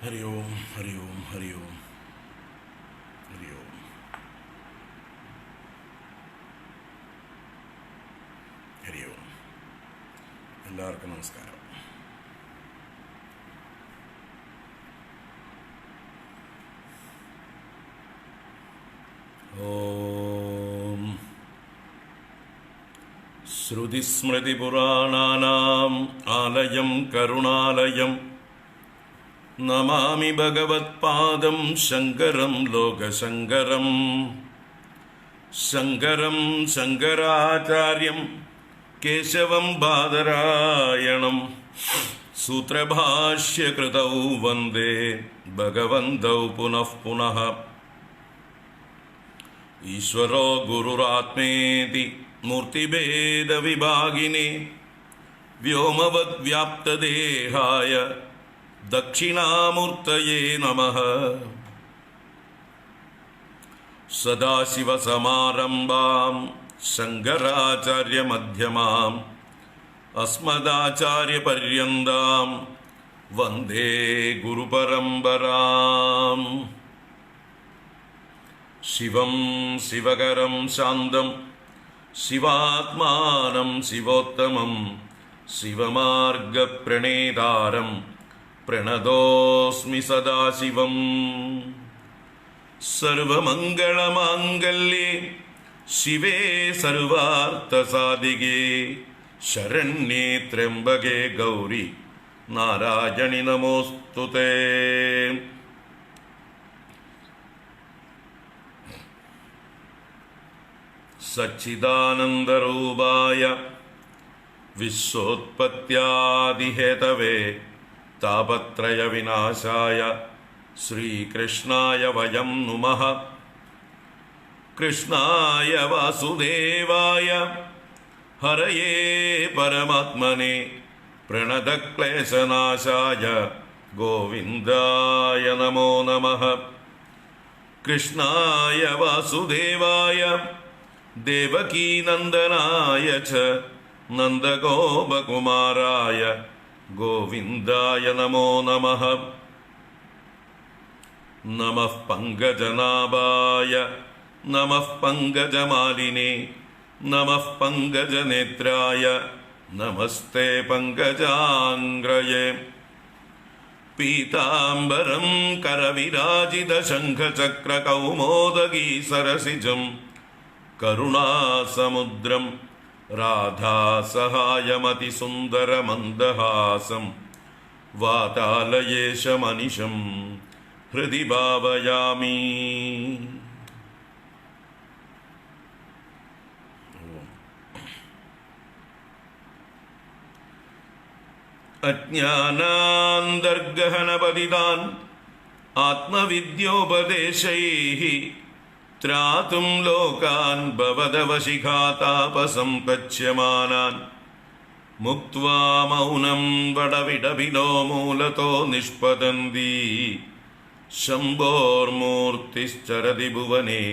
ഹരി ഓം ഹരി ഓം ഹരി ഓം ഹരി ഓം. ഹരി ഓം. എല്ലാവർക്കും നമസ്കാരം. ഓം ശ്രുതിസ്മൃതിപുരാണാനാം ആലയം കരുണാലയം നമാമി ഭഗവത്പാദം ശങ്കരം ലോകശങ്കരം. ശങ്കരം ശങ്കരാചാര്യം കേശവം ബാദരായണം സൂത്രഭാഷ്യകൃതൗ വന്ദേ ഭഗവന്തൗ പുനഃ പുനഃ. ഈശ്വരോ ഗുരുരാത്മേതി മൂർത്തിഭേദവിഭാഗിനേ വ്യോമവദ്വ്യാപ്തദേഹായ ദക്ഷിണാമൂർത്തയേ നമഃ. സദാശിവസമാരംഭാം ശങ്കരാചാര്യമധ്യമാം അസ്മദാചാര്യപര്യന്താം വന്ദേ ഗുരുപരമ്പരാം. ശിവം ശിവകരം ശാന്തം ശിവാത്മാനം ശിവോത്തമം ശിവമാർഗപ്രണേതാരം പ്രണതോസ്മി സദാശിവം. സർവമംഗളമാംഗല്യേ ശിവേ സർവാർത്ഥസാധികേ ശരണ്യേ ത്രയംബകേ ഗൗരി നാരായണി നമോസ്തുതേ. സച്ചിദാനന്ദരൂപായ വിശ്വോത്പത്യാദിഹേതവേ താപത്രയ വിനാശായ ശ്രീകൃഷ്ണായ വയം നുമഃ. കൃഷ്ണായ വാസുദേവായ ഹരയേ പരമാത്മനെ പ്രണതക്ലേശനാശായ ഗോവിന്ദായ നമോ നമഃ. കൃഷ്ണായ വാസുദേവായ ദേവകീനന്ദനായ ച നന്ദഗോപകുമാരായ ഗോവിന്ദായ നമോ നമഃ. നമഃ പങ്കജനാഭായ നമഃ പങ്കജമാലിനേ നമഃ പങ്കജനേത്രായ നമസ്തേ പങ്കജാംഗ്രയേ. പീതാംബരം കരവിരാജിത ശംഖചക്രകൗമോദഗീ സരസിജം കരുണാസമുദ്രം രാധാസഹായമതിസുന്ദരമന്ദഹാസം വാതാലയേശമനിശം ഹൃദി ഭാവയാമി. അജ്ഞാനാന്തർഗഹനപതിതാൻ ആത്മവിദ്യോപദേശൈഃ ത്രാതും ലോകാൻ ഭവദവശിഖാതാപസംപച്യമാനാൻ മുക്ത്വാ മൗനം വടവിടവിനോ മൂലതോ നിഷ്പതന്തി. ശംഭോർമൂർത്തിശ്ചരതി ഭുവനേ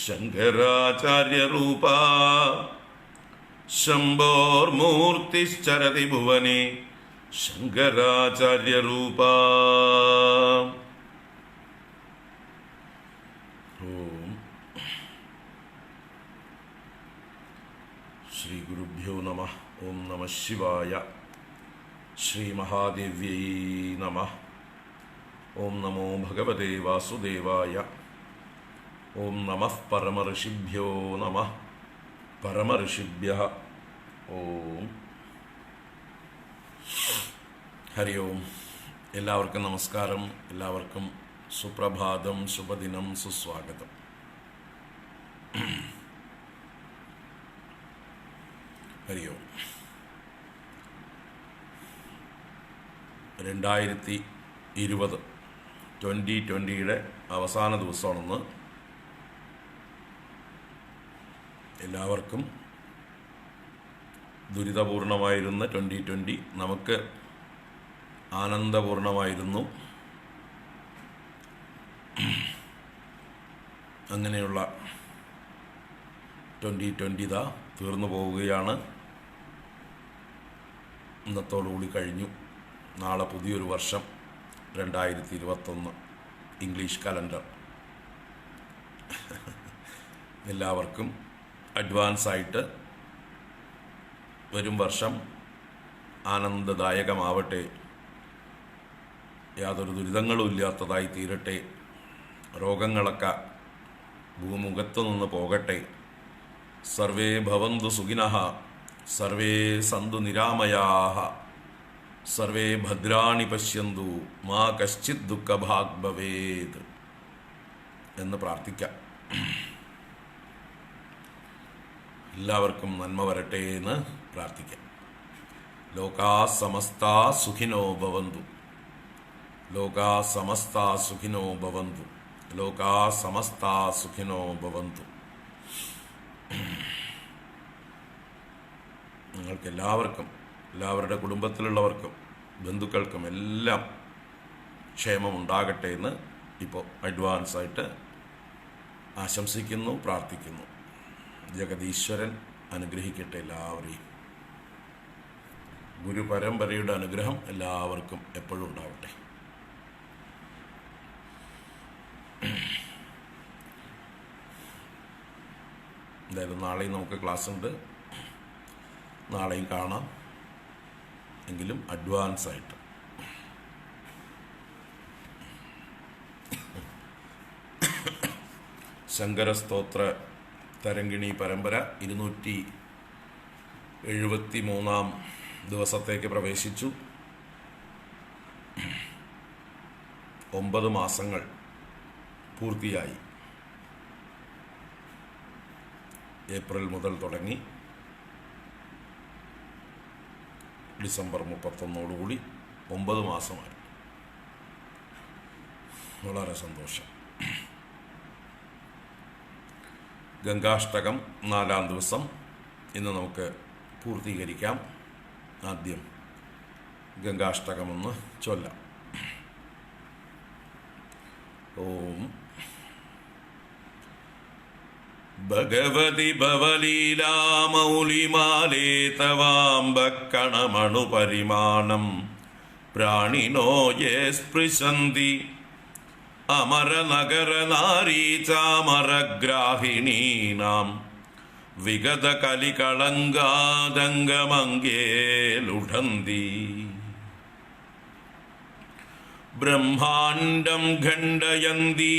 ശങ്കരാചാര്യരൂപാ. ശംഭോർമൂർത്തിശ്ചരതി ഭുവനേ ശങ്കരാചാര്യരൂപാ. ശ്രീ ഗുരുഭ്യോ നമഃ. ഓം നമഃ ശിവായ. ശ്രീ മഹാദേവ്യൈ നമഃ. ഓം നമോ ഭഗവതേ വാസുദേവായ. ഓം നമഃ പരമഋഷിഭ്യോ നമഃ. പരമഋഷിഭ്യഃ ഓം. ഹരി ഓം. എല്ലാവർക്കും നമസ്കാരം. എല്ലാവർക്കും സുപ്രഭാതം, ശുഭദിനം, സുസ്വാഗതം. ഹരി ഓം. 2020 2020 അവസാന ദിവസമാണെന്ന്. എല്ലാവർക്കും ദുരിതപൂർണമായിരുന്ന 2020 നമുക്ക് ആനന്ദപൂർണമായിരുന്നു. അങ്ങനെയുള്ള 2020 തീർന്നു പോവുകയാണ്. ഇന്നത്തോടുകൂടി കഴിഞ്ഞു. നാളെ പുതിയൊരു വർഷം 2021 ഇംഗ്ലീഷ് കലണ്ടർ. എല്ലാവർക്കും അഡ്വാൻസായിട്ട് വരും വർഷം ആനന്ദദായകമാവട്ടെ, യാതൊരു ദുരിതങ്ങളും ഇല്ലാത്തതായി തീരട്ടെ, രോഗങ്ങളൊക്കെ ഭൂമുഖത്തു നിന്ന് പോകട്ടെ, സർവേ ഭവന്തു സുഖിനഃ, സർവേ സന്തു നിരാമയാഃ, സർവേ ഭദ്രാണി പശ്യന്തു, മാ കശ്ചിത് ദുഃഖഭാഗ് ഭവേത് എന്ന് പ്രാർത്ഥിക്കാം. എല്ലാവർക്കും നന്മ വരട്ടെ എന്ന് പ്രാർത്ഥിക്കാം. ലോകാ സമസ്താ സുഖിനോ ഭവന്തു, ലോകാ സമസ്താ സുഖിനോ ഭവന്തു, ലോകാ സമസ്താ സുഖിനോ ഭവന്തു. നിങ്ങൾക്ക് എല്ലാവർക്കും, എല്ലാവരുടെ കുടുംബത്തിലുള്ളവർക്കും ബന്ധുക്കൾക്കും എല്ലാം ക്ഷേമമുണ്ടാകട്ടെ എന്ന് ഇപ്പോൾ അഡ്വാൻസായിട്ട് ആശംസിക്കുന്നു, പ്രാർത്ഥിക്കുന്നു. ജഗദീശ്വരൻ അനുഗ്രഹിക്കട്ടെ എല്ലാവരെയും. ഗുരുപരമ്പരയുടെ അനുഗ്രഹം എല്ലാവർക്കും എപ്പോഴും ഉണ്ടാവട്ടെ. എന്തായാലും നാളെയും നമുക്ക് ക്ലാസ് ഉണ്ട്, നാളെയും കാണാം. എങ്കിലും അഡ്വാൻസായിട്ട് ശങ്കരസ്തോത്ര തരംഗിണി പരമ്പര 273 ദിവസത്തേക്ക് പ്രവേശിച്ചു. 9 മാസങ്ങൾ പൂർത്തിയായി. ഏപ്രിൽ മുതൽ തുടങ്ങി ഡിസംബർ 31 9 മാസമായി. വളരെ സന്തോഷം. ഗംഗാഷ്ടകം 4-ാം ദിവസം ഇന്ന് നമുക്ക് പൂർത്തീകരിക്കാം. ആദ്യം ഗംഗാഷ്ടകമൊന്ന് ചൊല്ലാം. ഓം ഭഗവതി ഭവലീലാമൗലിമാലേ തവാംബക്കണമണുപരിമാണം പ്രാണിനോ യേ സ്പൃശന്തി അമരനഗരനാരീചാമരഗ്രാഹിണീനാം വിഗതകലികളങ്കാദംഗമംഗേ ലുഠന്തി ബ്രഹ്മാണ്ഡം ഖണ്ഡയന്തി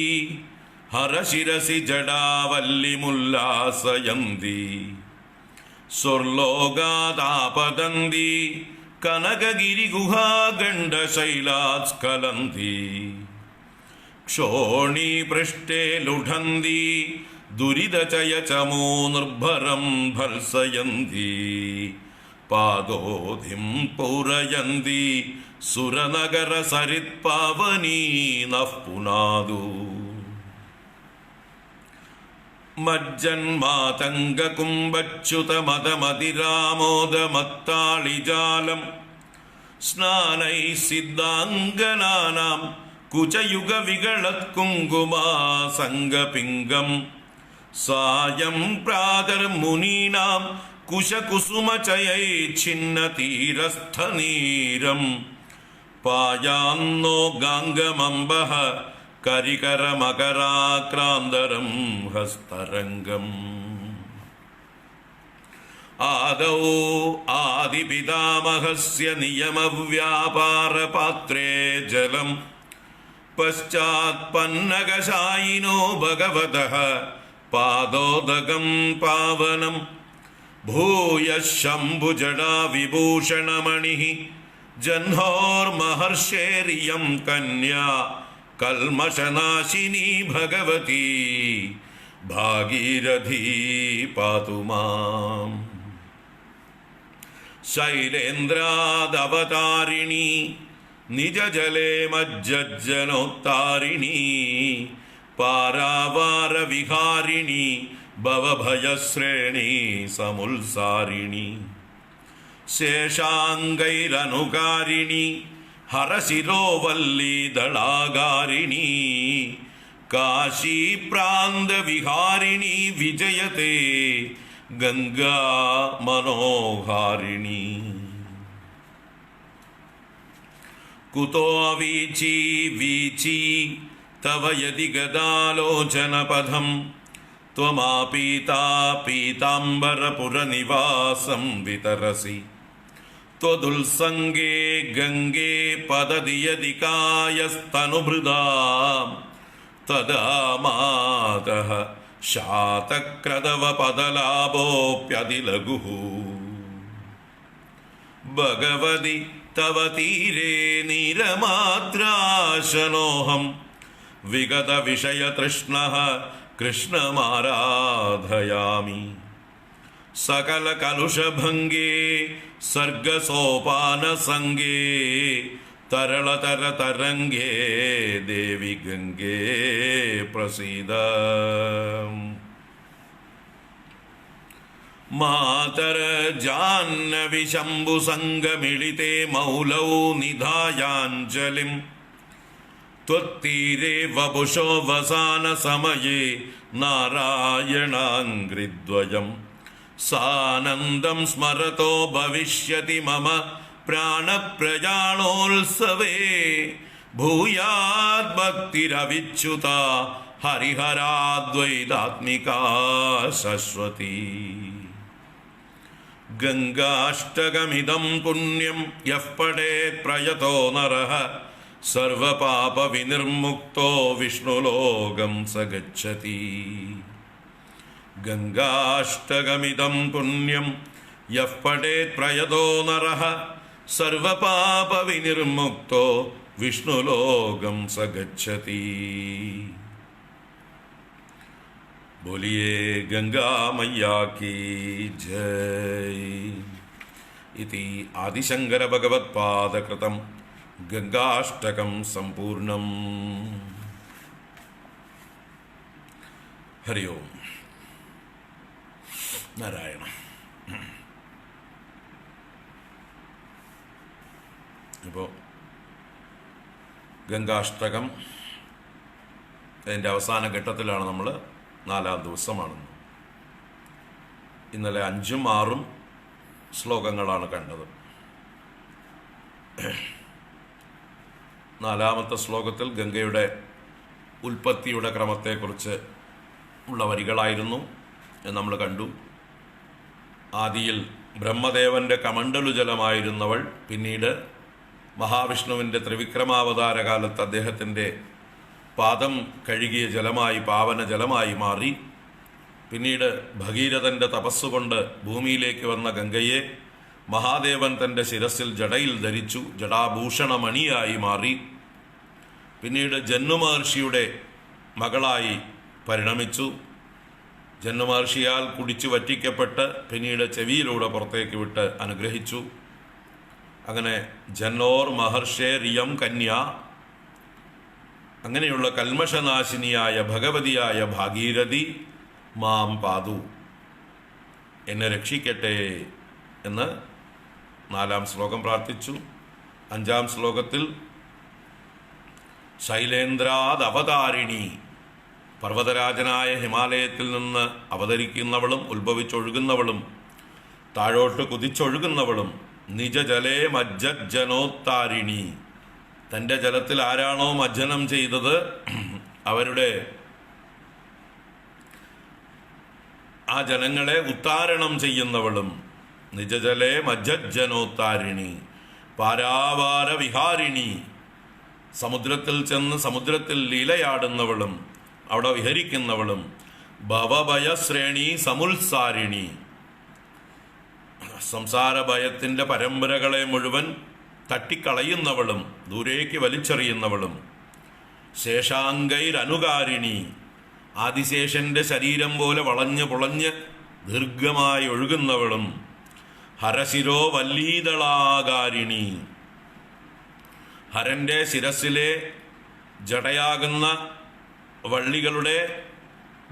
ഹരശിരസി ജടാവല്ലിമുല്ലാസയന്തി സ്വർലോകാദാപതന്തി കനകഗിരിഗുഹാഗണ്ഡശൈലാസ്ഖലന്തി ക്ഷോണീപൃഷ്ഠേ ലുഠന്തി ദുരിതചയചമോ നിർഭരം ഭത്സയന്തി പാദോധിം പൂരയന്തി സുരനഗര സരിത്പാവനീ നഃ പുനാദു മജ്ജന്മാതംഗകുംഭച്യുതമതമതിരാമോദമത്താളിജാലം സ്നാനൈ സിദ്ധാംഗനാനാം കുചയുഗ വികളത്കുങ്കുമാസംഗപിംഗം സായം പ്രാതർമുനീനാം കുശകുസുമചയൈച്ഛിന്നതീരസ്ഥനീരം പായാന്നോ ഗാംഗമംബഃ കരികരമകരാക്രാന്തരം ഹസ്തരംഗം ആദൗ ആദിപിതാമഹസ്യ നിയമവ്യാപാരപാത്രേ ജലം പശ്ചാത്പന്നകശായിനോ ഭഗവതഃ പാദോദകം പാവനം ഭൂയഃ ശംഭുജടാ വിഭൂഷണമണിഃ ജഹ്നോർമഹർഷേരിയം കന്യാ കൽമഷനാശിനി ഭഗവതി ഭാഗീരഥീ പാതു മാം ശൈലേന്ദ്രാദവതാരിണി നിജജലേ മജ്ജജ്ജനോത്താരിണി പാരാവാരവിഹാരിണി ഭവഭയശ്രേണി സമുത്സാരിണി ശേഷാംഗൈരനുകാരിണി ഹരശിരോവല്ലീദളാകാരിണി കാശീപ്രാന്തവിഹാരിണി വിജയത്തെ ഗംഗാ മനോഹാരിണി കുതോ വീചി വീചി തവ യദി ഗദാലോചനപഥം ത്വമാപീതാ പീതാംബരപുരനിവാസം വിതരസി ത്വദുൽസംഗേ ഗംഗേ പതതി യദി കായസ്തനുഭൃതാം തദാ മാതഃ ശാതക്രദവപദലാഭോപ്യതിലഘുഃ ഭഗവതി തവ തീരേ നീരമാത്രാശനോഹം വിഗത വിഷയതൃഷ്ണഃ കൃഷ്ണമാരാധയാമി സകല കലുഷഭംഗേ സർഗസോപാനസംഗേ തരളതര തരംഗേ ദേവി ഗംഗേ പ്രസീദ മാതര ജാഹ്നവി ശംഭു സംഗമിളിതേ മൗലൗ നിധായാഞ്ജലിം ത്വത്തീരേ വപുഷോ വസാന സമയേ നാരായണാംഘ്രിദ്വയം സാനന്ദം സ്മരതോ ഭവിഷ്യതി മമ പ്രാണപ്രയാണോത്സവേ ഭൂയാത് ഭക്തിരവിച്യുത ഹരിഹരാദ്വൈതാത്മികാ ശശ്വതി ഗംഗാഷ്ടകമിദം പുണ്യം യഃ പഠേത് പ്രയതോ നരഃ സർവപാപവിനിർമുക്തോ വിഷ്ണുലോകം സ ഗച്ഛതി ഗംഗാഷ്ടകമിദം പുണ്യം യഃ പഠേത് പ്രയതോ നരഃ സർവപാപവിനിർമുക്തോ വിഷ്ണുലോകം സ ഗച്ഛതി. बोलिए गंगा मैया की जय. इति आदिशंकर भगवत्पादकृतं गंगाष्टकं संपूर्णम्. हरि ओम. नारायण. ഇപ്പോൾ ഗംഗാഷ്ടകം അതിൻ്റെ അവസാന ഘട്ടത്തിലാണ് നമ്മൾ. 4-ാം ദിവസമാണ്. ഇന്നലെ 5ഉം 6ഉം ശ്ലോകങ്ങളാണ് കണ്ടത്. 4-ാമത്തെ ശ്ലോകത്തിൽ ഗംഗയുടെ ഉൽപ്പത്തിയുടെ ക്രമത്തെക്കുറിച്ച് ഉള്ള വരികളായിരുന്നു നമ്മൾ കണ്ടു. ആദിയിൽ ബ്രഹ്മദേവന്റെ കമണ്ഡലുജലമായിരുന്നവൾ പിന്നീട് മഹാവിഷ്ണുവിൻ്റെ ത്രിവിക്രമാവതാര കാലത്ത് അദ്ദേഹത്തിൻ്റെ പാദം കഴുകിയ ജലമായി, പാവന ജലമായി മാറി. പിന്നീട് ഭഗീരഥന്റെ തപസ്സുകൊണ്ട് ഭൂമിയിലേക്ക് വന്ന ഗംഗയെ മഹാദേവൻ തൻ്റെ ശിരസിൽ ജടയിൽ ധരിച്ചു, ജടാഭൂഷണമണിയായി മാറി. പിന്നീട് ജന്മമഹർഷിയുടെ മകളായി പരിണമിച്ചു. ജന്മമഹർഷിയാൽ കുടിച്ചു വറ്റിക്കപ്പെട്ട് പിന്നീട് ചെവിയിലൂടെ പുറത്തേക്ക് വിട്ട് അനുഗ്രഹിച്ചു. അങ്ങനെ ജന്നോർ മഹർഷേരിയം കന്യ, അങ്ങനെയുള്ള കൽമഷനാശിനിയായ ഭഗവതിയായ ഭാഗീരഥി മാം പാതു, എന്നെ രക്ഷിക്കട്ടെ എന്ന് 4-ാം ശ്ലോകം പ്രാർത്ഥിച്ചു. 5-ാം ശ്ലോകത്തിൽ ശൈലേന്ദ്രാദ് അവതാരിണി, പർവ്വതരാജനായ ഹിമാലയത്തിൽ നിന്ന് അവതരിക്കുന്നവളും ഉത്ഭവിച്ചൊഴുകുന്നവളും താഴോട്ട് കുതിച്ചൊഴുകുന്നവളും നിജജലേ മജ്ജനോത്താരിണി, തൻ്റെ ജലത്തിൽ ആരാണോ മജ്ജനം ചെയ്തത് അവരുടെ ആ ജനങ്ങളെ ഉത്താരണം ചെയ്യുന്നവളും. നിജജലേ മജ്ജനോത്താരിണി, പാരാവാര വിഹാരിണി, സമുദ്രത്തിൽ ചെന്ന് സമുദ്രത്തിൽ ലീലയാടുന്നവളും അവിടെ വിഹരിക്കുന്നവളും. ഭവഭയശ്രേണി സമുത്സാരിണി, സംസാര ഭയത്തിൻ്റെ പരമ്പരകളെ മുഴുവൻ തട്ടിക്കളയുന്നവളും ദൂരേക്ക് വലിച്ചെറിയുന്നവളും. ശേഷാംഗൈരനുകാരിണി, ആദിശേഷന്റെ ശരീരം പോലെ വളഞ്ഞ് പുളഞ്ഞ് ദീർഘമായി ഒഴുകുന്നവളും. ഹരശിരോ വല്ലീതളാകാരിണി, ഹരന്റെ ശിരസിലെ ജടയാകുന്ന വള്ളികളുടെ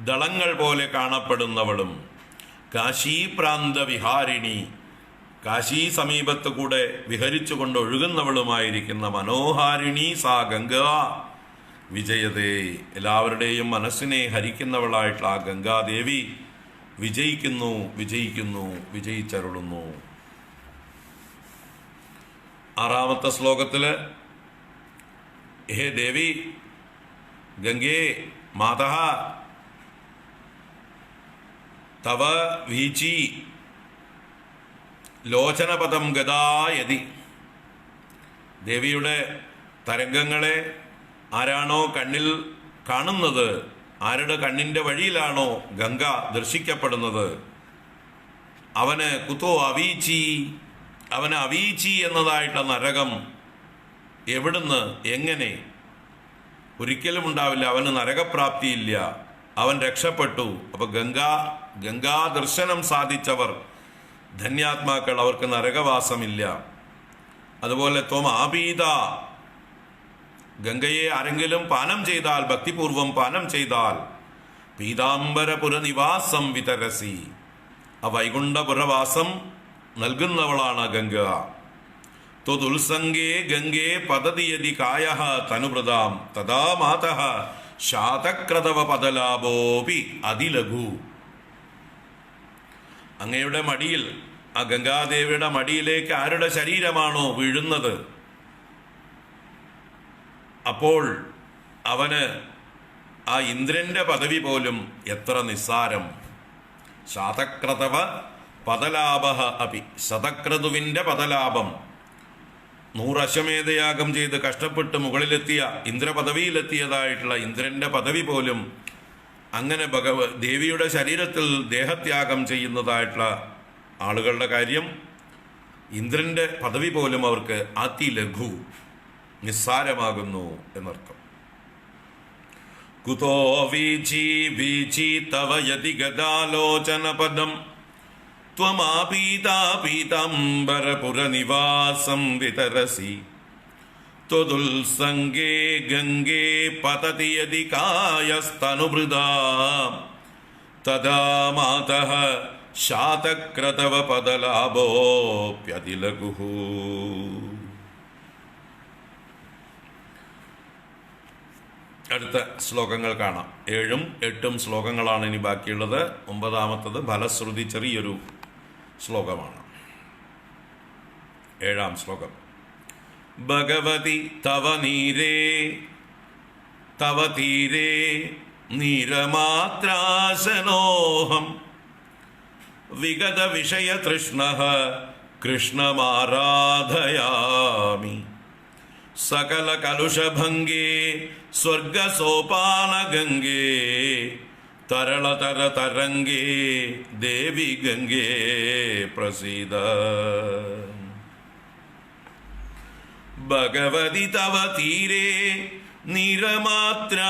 ദളങ്ങൾ പോലെ കാണപ്പെടുന്നവളും. കാശീപ്രാന്ത വിഹാരിണി, കാശി സമീപത്ത് കൂടെ വിഹരിച്ചുകൊണ്ട് ഒഴുകുന്നവളുമായിരിക്കുന്ന മനോഹാരിണി സാ ഗംഗ വിജയതേ, എല്ലാവരുടെയും മനസ്സിനെ ഹരിക്കുന്നവളായിട്ടുള്ള ആ ഗംഗാദേവി വിജയിക്കുന്നു, വിജയിക്കുന്നു, വിജയിച്ചരുളുന്നു. 6-ാമത്തെ ശ്ലോകത്തില് ഹേ ദേവി ഗംഗേ മാതഃ തവ വീചി ലോചനപദം ഗതായതി. ദേവിയുടെ തരംഗങ്ങളെ ആരാണോ കണ്ണിൽ കാണുന്നത്, ആരുടെ കണ്ണിൻ്റെ വഴിയിലാണോ ഗംഗ ദർശിക്കപ്പെടുന്നത്, അവന് കുതോ അവീച്ചി, അവന് അവീച്ചി എന്നതായിട്ടുള്ള നരകം എവിടുന്ന് എങ്ങനെ? ഒരിക്കലും ഉണ്ടാവില്ല. അവന് നരകപ്രാപ്തിയില്ല, അവൻ രക്ഷപ്പെട്ടു. അപ്പൊ ഗംഗാ ദർശനം സാധിച്ചവർ ധന്യാത്മാക്കൾ, അവർക്ക് നരകവാസമില്ല. അതുപോലെ ത്വം ആപീത, ഗംഗയെ ആരെങ്കിലും പാനം ചെയ്താൽ, ഭക്തിപൂർവം പാനം ചെയ്താൽ, പീതാംബരപുരനിവാസം വിതരസി, ആ വൈകുണ്ഠപുരവാസം നൽകുന്നവളാണ് ഗംഗ. ത്വദുത്സംഗേ ഗംഗേ പതതിയതി കായഃ തനുവൃതാം തഥാ മാതഃ ശാതക്രതവ പദലാഭോപി അതിലഘു. അങ്ങയുടെ മടിയിൽ, ആ ഗംഗാദേവിയുടെ മടിയിലേക്ക് ആരുടെ ശരീരമാണോ വീഴുന്നത്, അപ്പോൾ അവന് ആ ഇന്ദ്രന്റെ പദവി പോലും എത്ര നിസ്സാരം. ശാതക്രതവ പദലാഭ അപി, ശതക്രതുവിന്റെ പദലാഭം. 100 അശ്വമേധയാഗം ചെയ്ത് കഷ്ടപ്പെട്ട് മുകളിലെത്തിയ, ഇന്ദ്രപദവിയിലെത്തിയതായിട്ടുള്ള ഇന്ദ്രന്റെ പദവി പോലും, അങ്ങനെ ദേവിയുടെ ശരീരത്തിൽ ദേഹത്യാഗം ചെയ്യുന്നതായിട്ടുള്ള ആളുകളുടെ കാര്യം, ഇന്ദ്രന്റെ പദവി പോലും അവർക്ക് അതിലഘു, നിസ്സാരമാകുന്നു എന്നർത്ഥം. കുതോ വീചി വീചി തവ യതി ഗദാലോചനപദം ത്വമാപീതാ പീതാംബരപുരനിവാസം വിതരസി ത്വദുത്സംഗേ ഗംഗേ പതതി യതി കായസ്തനുഭൃതാം തദാ മാതഃ ശാതക്രതവ പദലാഭോപ്യതിലഘുഃ. അടുത്ത ശ്ലോകങ്ങൾ കാണാം. 7ഉം 8ഉം ശ്ലോകങ്ങളാണ് ഇനി ബാക്കിയുള്ളത്. 9ാമത്തത് ഫലശ്രുതി, ചെറിയൊരു ശ്ലോകമാണ്. 7ാം ശ്ലോകം. ഭഗവതി തവ തീരേ നീരമാത്രാശനോഹം വിഗത വിഷയ തൃഷ്ണഃ കൃഷ്ണമാരാധയാമി സകല കലുഷഭംഗേ സ്വർഗസോപാനഗംഗേ തരളതര തരംഗേ ദേവി ഗംഗേ പ്രസീദ. ഭഗവതി തവ തീരേ നീരമാത്രാശനോഹം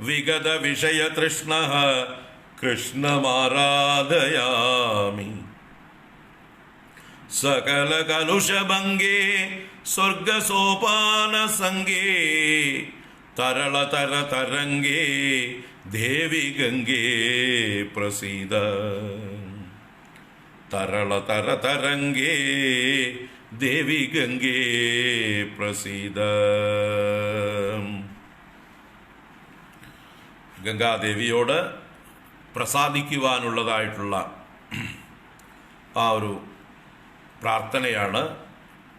വിഗത വിഷയ തൃഷ്ണഃ കൃഷ്ണമാരാധയാമി സകല കലുഷഭംഗേ സ്വർഗസോപാനസംഗേ തരളതര തരംഗേ ദേവി ഗംഗേ പ്രസീദ. തരളതര തരംഗേ ദേവി ഗംഗേ പ്രസീദ. ഗംഗാദേവിയോട് പ്രസാദിക്കുവാനുള്ളതായിട്ടുള്ള ആ ഒരു പ്രാർത്ഥനയാണ്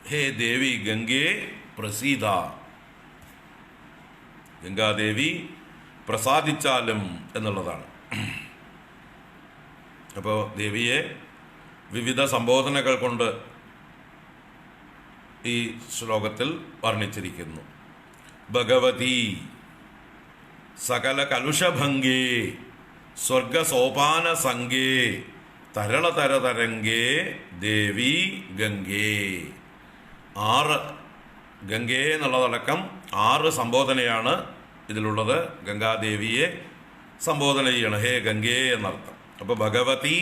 ഹേ ദേവി ഗംഗേ പ്രസീദ. ഗംഗാദേവി പ്രസാദിച്ചാലും എന്നുള്ളതാണ്. അപ്പോൾ ദേവിയെ വിവിധ സംബോധനകൾ കൊണ്ട് ഈ ശ്ലോകത്തിൽ വർണ്ണിച്ചിരിക്കുന്നു. ഭഗവതി സകല കലുഷഭംഗേ സ്വർഗസോപാന സംഗേ തരളതരതരംഗേ ദേവി ഗംഗേ. 6 ഗംഗേ എന്നുള്ളതടക്കം 6 സംബോധനയാണ് ഇതിലുള്ളത്. ഗംഗാദേവിയെ സംബോധന ചെയ്യണം, ഹേ ഗംഗേ എന്നർത്ഥം. അപ്പോൾ ഭഗവതി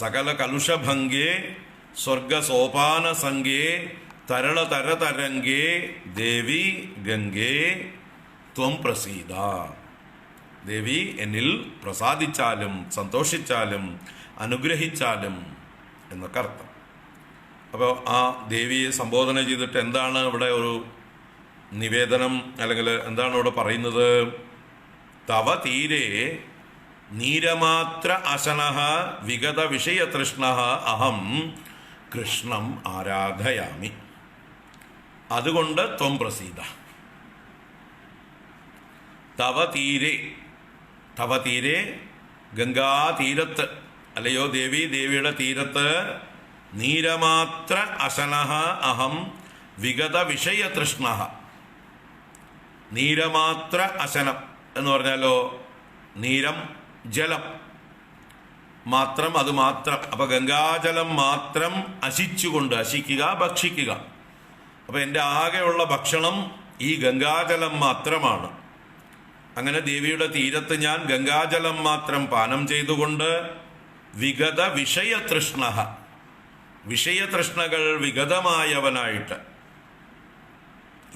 സകല കലുഷഭംഗേ സ്വർഗസോപാന സംഗേ തരളതരതരംഗേ ദേവി ഗംഗേ ത്വം പ്രസീദ. ദേവി എന്നിൽ പ്രസാദിച്ചാലും സന്തോഷിച്ചാലും അനുഗ്രഹിച്ചാലും എന്നൊക്കെ അർത്ഥം. അപ്പോൾ ആ ദേവിയെ സംബോധന ചെയ്തിട്ട് എന്താണ് ഇവിടെ ഒരു നിവേദനം, അല്ലെങ്കിൽ എന്താണ് ഇവിടെ പറയുന്നത്? തവ തീരെ നീരമാത്ര അശനഃ വിഗത വിഷയതൃഷ്ണഃ അഹം കൃഷ്ണം ആരാധയാമി. അതുകൊണ്ട് ത്വം പ്രസീദ. തവ തീരെ, തവ തീരെ ഗംഗാതീരത്ത്, അല്ലയോ ദേവി, ദേവിയുടെ തീരത്ത് നീരമാത്ര അശനഃ അഹം വിഗത വിഷയതൃഷ്ണ. നീരമാത്ര അശനം എന്ന് പറഞ്ഞാലോ നീരം ജലം, മാത്രം, അത് മാത്രം. അപ്പൊ ഗംഗാജലം മാത്രം അശിച്ചുകൊണ്ട്, അശിക്കുക ഭക്ഷിക്കുക. അപ്പൊ എൻ്റെ ആകെയുള്ള ഭക്ഷണം ഈ ഗംഗാജലം മാത്രമാണ്. അങ്ങനെ ദേവിയുടെ തീരത്ത് ഞാൻ ഗംഗാജലം മാത്രം പാനം ചെയ്തുകൊണ്ട് വിഗത വിഷയതൃഷ്ണ, വിഷയതൃഷ്ണകൾ വിഗതമായവനായിട്ട്,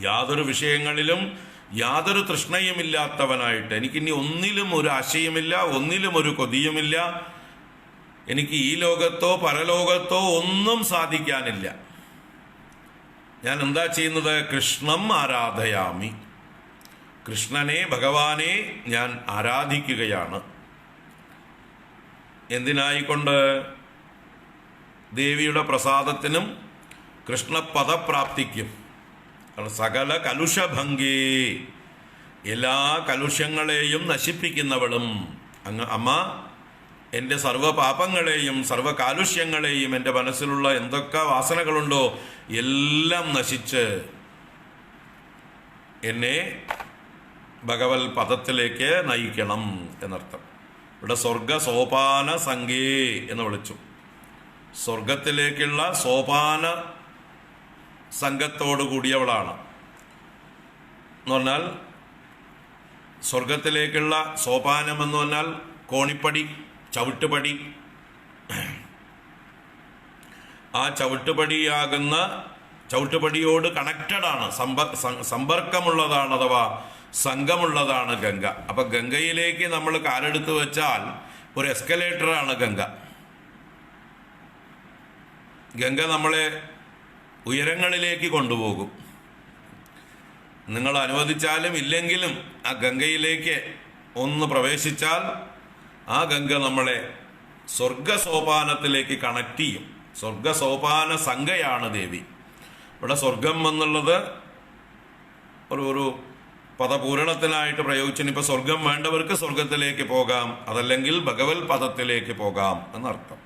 യാതൊരു വിഷയങ്ങളിലും യാതൊരു തൃഷ്ണയുമില്ലാത്തവനായിട്ട്, എനിക്കിനി ഒന്നിലും ഒരു ആശയമില്ല, ഒന്നിലും ഒരു കൊതിയുമില്ല, എനിക്ക് ഈ ലോകത്തോ പരലോകത്തോ ഒന്നും സാധിക്കാനില്ല. ഞാൻ എന്താ ചെയ്യുന്നത്? കൃഷ്ണം ആരാധയാമി, കൃഷ്ണനെ, ഭഗവാനെ ഞാൻ ആരാധിക്കുകയാണ്. എന്തിനായിക്കൊണ്ട്? ദേവിയുടെ പ്രസാദത്തിനും കൃഷ്ണപദപ്രാപ്തിക്കും. സകല കലുഷഭംഗേ, എല്ലാ കലുഷങ്ങളെയും നശിപ്പിക്കുന്നവളും അമ്മ എൻ്റെ സർവ്വപാപങ്ങളെയും സർവ്വകാലുഷ്യങ്ങളെയും, എൻ്റെ മനസ്സിലുള്ള എന്തൊക്കെ വാസനകളുണ്ടോ എല്ലാം നശിച്ച് എന്നെ ഭഗവത് പദത്തിലേക്ക് നയിക്കണം എന്നർത്ഥം. ഇവിടെ സ്വർഗ സോപാന സംഗേ എന്ന് വിളിച്ചു. സ്വർഗത്തിലേക്കുള്ള സോപാന സംഘത്തോടു കൂടിയവളാണ് എന്ന് പറഞ്ഞാൽ, സ്വർഗത്തിലേക്കുള്ള സോപാനം എന്ന് പറഞ്ഞാൽ കോണിപ്പടി, ചവിട്ടുപടി. ആ ചവിട്ടുപടിയാകുന്ന, ചവിട്ടുപടിയോട് കണക്റ്റഡാണ്, സമ്പർക്കമുള്ളതാണ്, അഥവാ സംഘമുള്ളതാണ് ഗംഗ. അപ്പൊ ഗംഗയിലേക്ക് നമ്മൾ കാലെടുത്ത് വെച്ചാൽ ഒരു എസ്കലേറ്ററാണ് ഗംഗ. ഗംഗ നമ്മളെ ഉയരങ്ങളിലേക്ക് കൊണ്ടുപോകും. നിങ്ങൾ അനുവദിച്ചാലും ഇല്ലെങ്കിലും ആ ഗംഗയിലേക്ക് ഒന്ന് പ്രവേശിച്ചാൽ ആ ഗംഗ നമ്മളെ സ്വർഗസോപാനത്തിലേക്ക് കണക്ട് ചെയ്യും. സ്വർഗസോപാന സംഘയാണ് ദേവി. ഇവിടെ സ്വർഗം എന്നുള്ളത് ഒരു പദപൂരണത്തിനായിട്ട് പ്രയോഗിച്ചിന്. ഇപ്പൊ സ്വർഗം വേണ്ടവർക്ക് സ്വർഗത്തിലേക്ക് പോകാം, അതല്ലെങ്കിൽ ഭഗവത് പദത്തിലേക്ക് പോകാം എന്നർത്ഥം.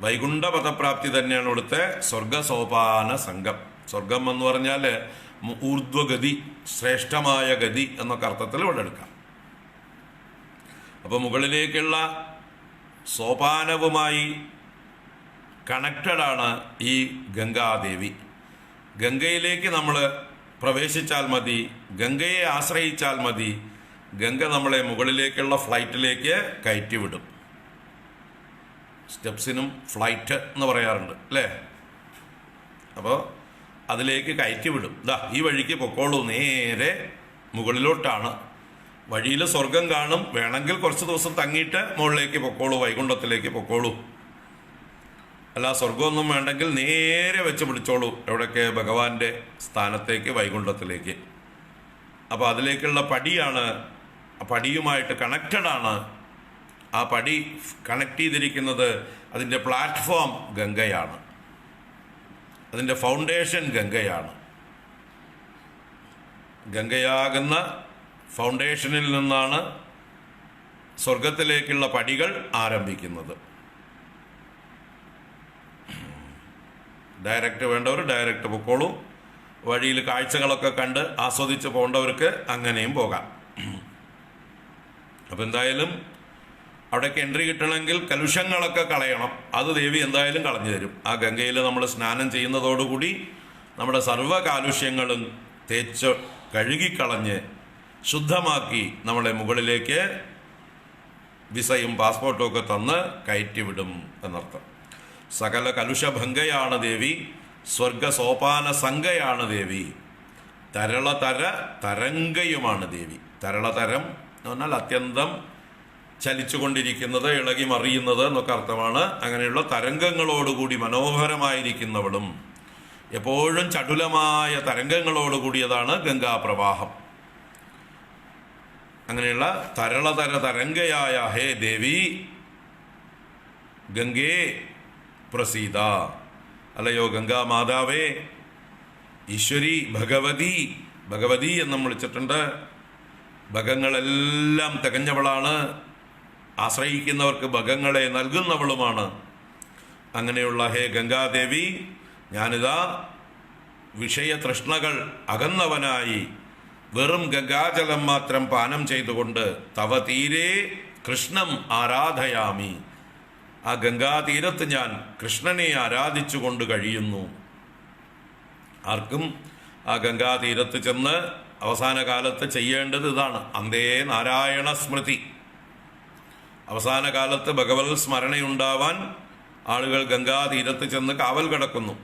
വൈകുണ്ഠ പദപ്രാപ്തി തന്നെയാണ് ഇവിടുത്തെ സ്വർഗസോപാന സംഘം. സ്വർഗം എന്ന് പറഞ്ഞാൽ ഊർധ്വഗതി, ശ്രേഷ്ഠമായ ഗതി എന്നൊക്കെ അർത്ഥത്തിൽ ഇവിടെ എടുക്കാം. അപ്പൊ മുകളിലേക്കുള്ള സോപാനവുമായി കണക്റ്റഡാണ് ഈ ഗംഗാദേവി. ഗംഗയിലേക്ക് നമ്മൾ പ്രവേശിച്ചാൽ മതി, ഗംഗയെ ആശ്രയിച്ചാൽ മതി, ഗംഗ നമ്മളെ മുകളിലേക്കുള്ള ഫ്ലൈറ്റിലേക്ക് കയറ്റിവിടും. സ്റ്റെപ്സിനും ഫ്ലൈറ്റ് എന്ന് പറയാറുണ്ട് അല്ലേ? അപ്പോൾ അതിലേക്ക് കയറ്റിവിടും. ഈ വഴിക്ക് പൊക്കോളൂ, നേരെ മുകളിലോട്ടാണ്. വഴിയിൽ സ്വർഗം കാണും, വേണമെങ്കിൽ കുറച്ച് ദിവസം തങ്ങിയിട്ട് മുകളിലേക്ക് പൊക്കോളൂ, വൈകുണ്ഠത്തിലേക്ക് പൊക്കോളൂ. അല്ല, സ്വർഗമൊന്നും വേണ്ടെങ്കിൽ നേരെ വെച്ച് പിടിച്ചോളൂ. എവിടെയൊക്കെ? ഭഗവാന്റെ സ്ഥാനത്തേക്ക്, വൈകുണ്ഠത്തിലേക്ക്. അപ്പോൾ അതിലേക്കുള്ള പടിയാണ്, പടിയുമായിട്ട് കണക്റ്റഡാണ്. ആ പടി കണക്ട് ചെയ്തിരിക്കുന്നത്, അതിൻ്റെ പ്ലാറ്റ്ഫോം ഗംഗയാണ്, അതിൻ്റെ ഫൗണ്ടേഷൻ ഗംഗയാണ്. ഗംഗയാകുന്ന ഫൗണ്ടേഷനിൽ നിന്നാണ് സ്വർഗത്തിലേക്കുള്ള പടികൾ ആരംഭിക്കുന്നത്. ഡയറക്റ്റ് വേണ്ടവർ ഡയറക്റ്റ് പൊക്കോളൂ. വഴിയിൽ കാഴ്ചകളൊക്കെ കണ്ട് ആസ്വദിച്ച് പോകേണ്ടവർക്ക് അങ്ങനെയും പോകാം. അപ്പം എന്തായാലും അവിടേക്ക് എൻട്രി കിട്ടണമെങ്കിൽ കലുഷങ്ങളൊക്കെ കളയണം. അത് ദേവി എന്തായാലും കളഞ്ഞു തരും. ആ ഗംഗയിൽ നമ്മൾ സ്നാനം ചെയ്യുന്നതോടുകൂടി നമ്മുടെ സർവ്വ കാലുഷ്യങ്ങളും തേച്ച് കഴുകിക്കളഞ്ഞ് ശുദ്ധമാക്കി നമ്മളെ മുകളിലേക്ക് വിസയും പാസ്പോർട്ടും ഒക്കെ തന്ന് കയറ്റിവിടും എന്നർത്ഥം. സകല കലുഷഭംഗയാണ് ദേവി, സ്വർഗസോപാന സംഘയാണ് ദേവി, തരളതര തരംഗയുമാണ് ദേവി. തരളതരം എന്ന് പറഞ്ഞാൽ അത്യന്തം ചലിച്ചുകൊണ്ടിരിക്കുന്നത്, ഇളകി മറിയുന്നത് എന്നൊക്കെ അർത്ഥമാണ്. അങ്ങനെയുള്ള തരംഗങ്ങളോടുകൂടി മനോഹരമായിരിക്കുന്നവളും എപ്പോഴും ചടുലമായ തരംഗങ്ങളോടുകൂടിയതാണ് ഗംഗാപ്രവാഹം. അങ്ങനെയുള്ള തരളതര തരംഗയായ ഹേ ദേവി ഗംഗേ പ്രസീത, അല്ലയോ ഗംഗാ മാതാവേ ഈശ്വരി ഭഗവതി, ഭഗവതി എന്നും വിളിച്ചിട്ടുണ്ട്. ഭഗങ്ങളെല്ലാം തികഞ്ഞവളാണ്, ആശ്രയിക്കുന്നവർക്ക് ഭഗങ്ങളെ നൽകുന്നവളുമാണ്. അങ്ങനെയുള്ള ഹേ ഗംഗാദേവി, ഞാനിതാ വിഷയതൃഷ്ണകൾ അകന്നവനായി വെറും ഗംഗാജലം മാത്രം പാനം ചെയ്തുകൊണ്ട് തവ തീരെ കൃഷ്ണം ആരാധയാമി, ആ ഗംഗാതീരത്ത് ഞാൻ കൃഷ്ണനെ ആരാധിച്ചുകൊണ്ട് കഴിയുന്നു. ആർക്കും ആ ഗംഗാതീരത്ത് ചെന്ന് അവസാന കാലത്ത് ചെയ്യേണ്ടത് ഇതാണ്. അന്തേ നാരായണ സ്മൃതി. അവസാന കാലത്ത് ഭഗവത് സ്മരണയുണ്ടാവാൻ ആളുകൾ ഗംഗാതീരത്ത് ചെന്ന് കാവൽ കിടക്കുന്നു.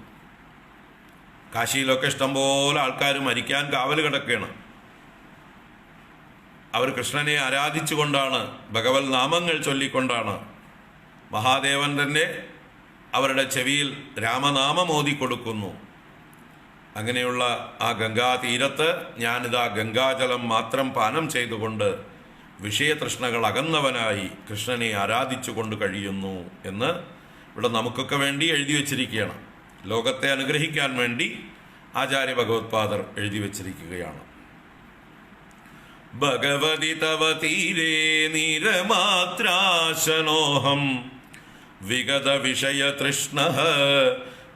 കാശിയിലൊക്കെ ഇഷ്ടംപോലെ ആൾക്കാർ മരിക്കാൻ കാവൽ കിടക്കുകയാണ്. അവർ കൃഷ്ണനെ ആരാധിച്ചുകൊണ്ടാണ്, ഭഗവത് നാമങ്ങൾ ചൊല്ലിക്കൊണ്ടാണ്. മഹാദേവൻ തന്നെ അവരുടെ ചെവിയിൽ രാമനാമം ഓതിക്കൊടുക്കുന്നു. അങ്ങനെയുള്ള ആ ഗംഗാതീരത്ത് ഞാനിതാ ഗംഗാജലം മാത്രം പാനം ചെയ്തുകൊണ്ട് വിഷയതൃഷ്ണകൾ അകന്നവനായി കൃഷ്ണനെ ആരാധിച്ചുകൊണ്ട് കഴിയുന്നു എന്ന് ഇവിടെ നമുക്കൊക്കെ വേണ്ടി എഴുതി വച്ചിരിക്കുകയാണ്. ലോകത്തെ അനുഗ്രഹിക്കാൻ വേണ്ടി ആചാര്യ ഭഗവത്പാദർ എഴുതി വച്ചിരിക്കുകയാണ്. ഭഗവതി തവ തീരേ നീരമാത്രാശനോഹം വിഗത വിഷയ തൃഷ്ണ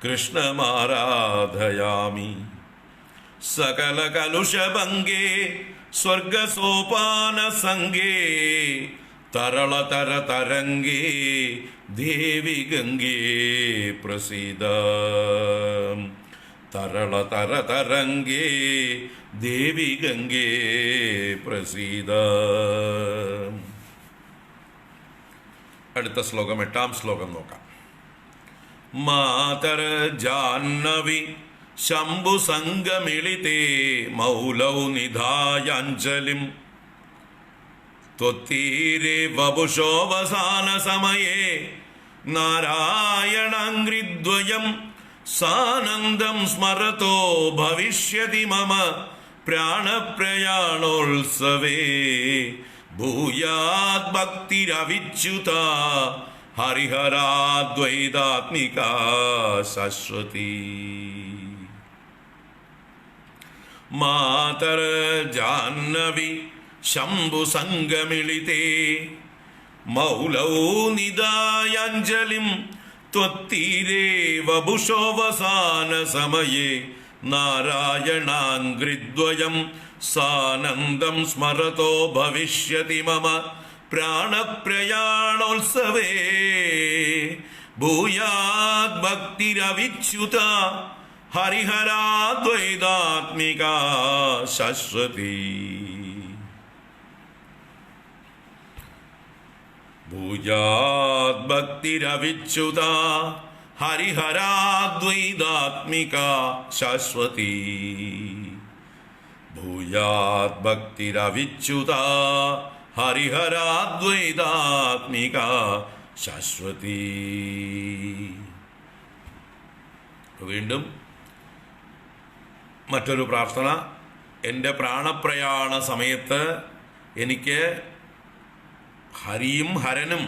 കൃഷ്ണമാരാധയാമി സകല കലുഷഭംഗേ സ്വർഗസോപാന സംഗേ തരളതര തരംഗേ ദേവി ഗംഗേ പ്രസീദ തരളതര തരംഗേ ദേവി ഗംഗേ പ്രസീദ. അടുത്ത ശ്ലോകം, 8-ാം ശ്ലോകം നോക്കാം. മാതര ജാഹ്നവി ശംഭു സംഗമിളിതേ മൗലൗ നിധായാഞ്ജലിം ത്വത്തീരേ വപുഷോവസാന സമയേ നാരായണാംഘ്രിദ്വയം സാനന്ദം സ്മരതോ ഭവിഷ്യതി മമ പ്രാണപ്രയാണോത്സവേ ഭൂയാത് ഭക്തിരവിച്യുത ഹരിഹരാദ്വൈതാത്മികാ ശാശ്വതി. മാതര ജാഹ്നവി ശംഭു സംഗമിളിതേ മൗലൗ നിദായാഞ്ജലിം ത്വത്തീരേ വപുഷോവസാന സമയേ നാരായണാംഘ്രിദ്വയം സാനന്ദം സ്മരതോ ഭവിഷ്യതി മമ പ്രാണപ്രയാണോത്സവേ ഭൂയാത് ഭക്തിരവിച്യുത ഹരിഹരാദ്വൈതാത്മികാ ശാശ്വതി. ഭൂയാത് ഭക്തിരവിച്യുത ഹരിഹരാദ്വൈതാത്മികാ ശാശ്വതി. ഭൂയാത് ഭക്തിരവിച്യുത ഹരിഹരാദ്വൈതാത്മികാ ശാശ്വതി. വീണ്ടും മറ്റൊരു പ്രാർത്ഥന. എൻ്റെ പ്രാണപ്രയാണ സമയത്ത് എനിക്ക് ഹരിയും ഹരനും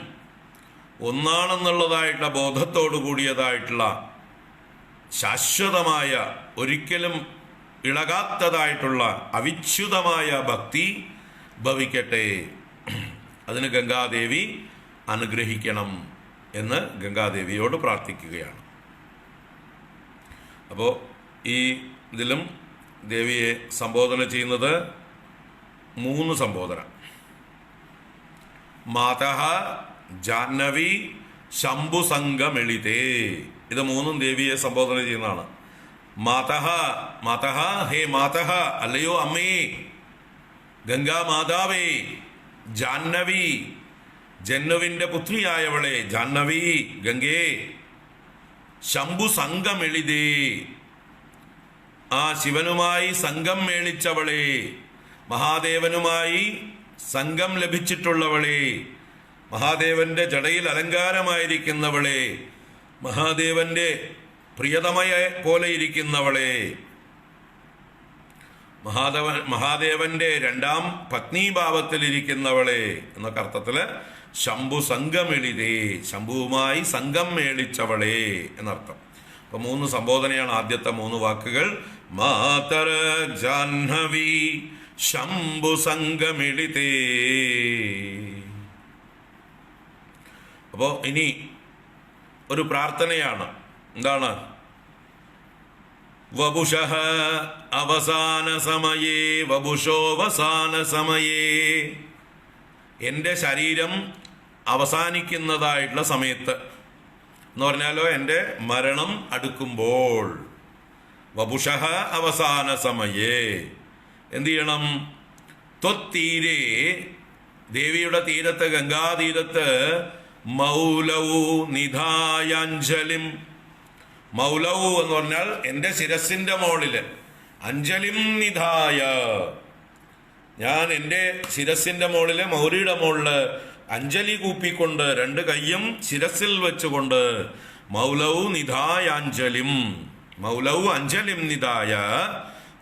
ഒന്നാണെന്നുള്ളതായിട്ടുള്ള ബോധത്തോടു കൂടിയതായിട്ടുള്ള ശാശ്വതമായ, ഒരിക്കലും ഇളകാത്തതായിട്ടുള്ള അവിച്യുതമായ ഭക്തി ഭവിക്കട്ടെ. അതിന് ഗംഗാദേവി അനുഗ്രഹിക്കണം എന്ന് ഗംഗാദേവിയോട് പ്രാർത്ഥിക്കുകയാണ്. അപ്പോൾ ഈ ഇതിലും ദേവിയെ സംബോധന ചെയ്യുന്നത് 3 സംബോധന. മാതഃ ജാഹ്നവി ശംഭു സംഗമിളിതേ, ഇത് 3ഉം ദേവിയെ സംബോധന ചെയ്യുന്നതാണ്. മാതഃ, മാതഃ, ഹേ മാതഃ, അല്ലയോ അമ്മേ, ഗംഗാ മാതാവേ, ജാഹ്നവി, ജന്നുവിൻ്റെ പുത്രിയായവളെ, ജാഹ്നവി ഗംഗേ, ശംഭു സംഗമിളിതേ, ആ ശിവനുമായി സംഘം മേളിച്ചവളെ, മഹാദേവനുമായി സംഘം ലഭിച്ചിട്ടുള്ളവളെ, മഹാദേവന്റെ ജടയിൽ അലങ്കാരമായിരിക്കുന്നവളെ, മഹാദേവന്റെ പ്രിയതമയെ പോലെ ഇരിക്കുന്നവളെ, മഹാദേവന്റെ 2ാം പത്നീഭാവത്തിലിരിക്കുന്നവളെ എന്നൊക്കെ അർത്ഥത്തില് ശംഭു സംഗമിളിതേ, ശംഭുവുമായി സംഘം മേളിച്ചവളെ എന്നർത്ഥം. അപ്പൊ 3 സംബോധനയാണ് ആദ്യത്തെ 3 വാക്കുകൾ. മാതര ജാഹ്നവി ശംഭു സംഗമിളിതേ. അപ്പോ ഇനി ഒരു പ്രാർത്ഥനയാണ്. എന്താണ്? വപുഷഃ അവസാന സമയേ വപുഷോവസാന സമയേ. എൻ്റെ ശരീരം അവസാനിക്കുന്നതായിട്ടുള്ള സമയത്ത് എന്ന് പറഞ്ഞാലോ എൻ്റെ മരണം അടുക്കുമ്പോൾ. വപുഷഃ അവസാന സമയേ എന്ത് ചെയ്യണം? ത്വത്തീരേ, ദേവിയുടെ തീരത്ത്, ഗംഗാതീരത്ത്, മൗലൗ നിധായാഞ്ജലിം. മൗലൗ എന്ന് പറഞ്ഞാൽ എൻ്റെ ശിരസിന്റെ മോളില്, അഞ്ജലിം നിധായ, ഞാൻ എൻ്റെ ശിരസിന്റെ മോളില്, മൗലിയുടെ മോളില് അഞ്ജലി കൂപ്പിക്കൊണ്ട് 2 കൈയും ശിരസിൽ വെച്ചുകൊണ്ട് മൗലൗ നിധായാഞ്ജലിം, മൗലൗ അഞ്ജലിം നിധായ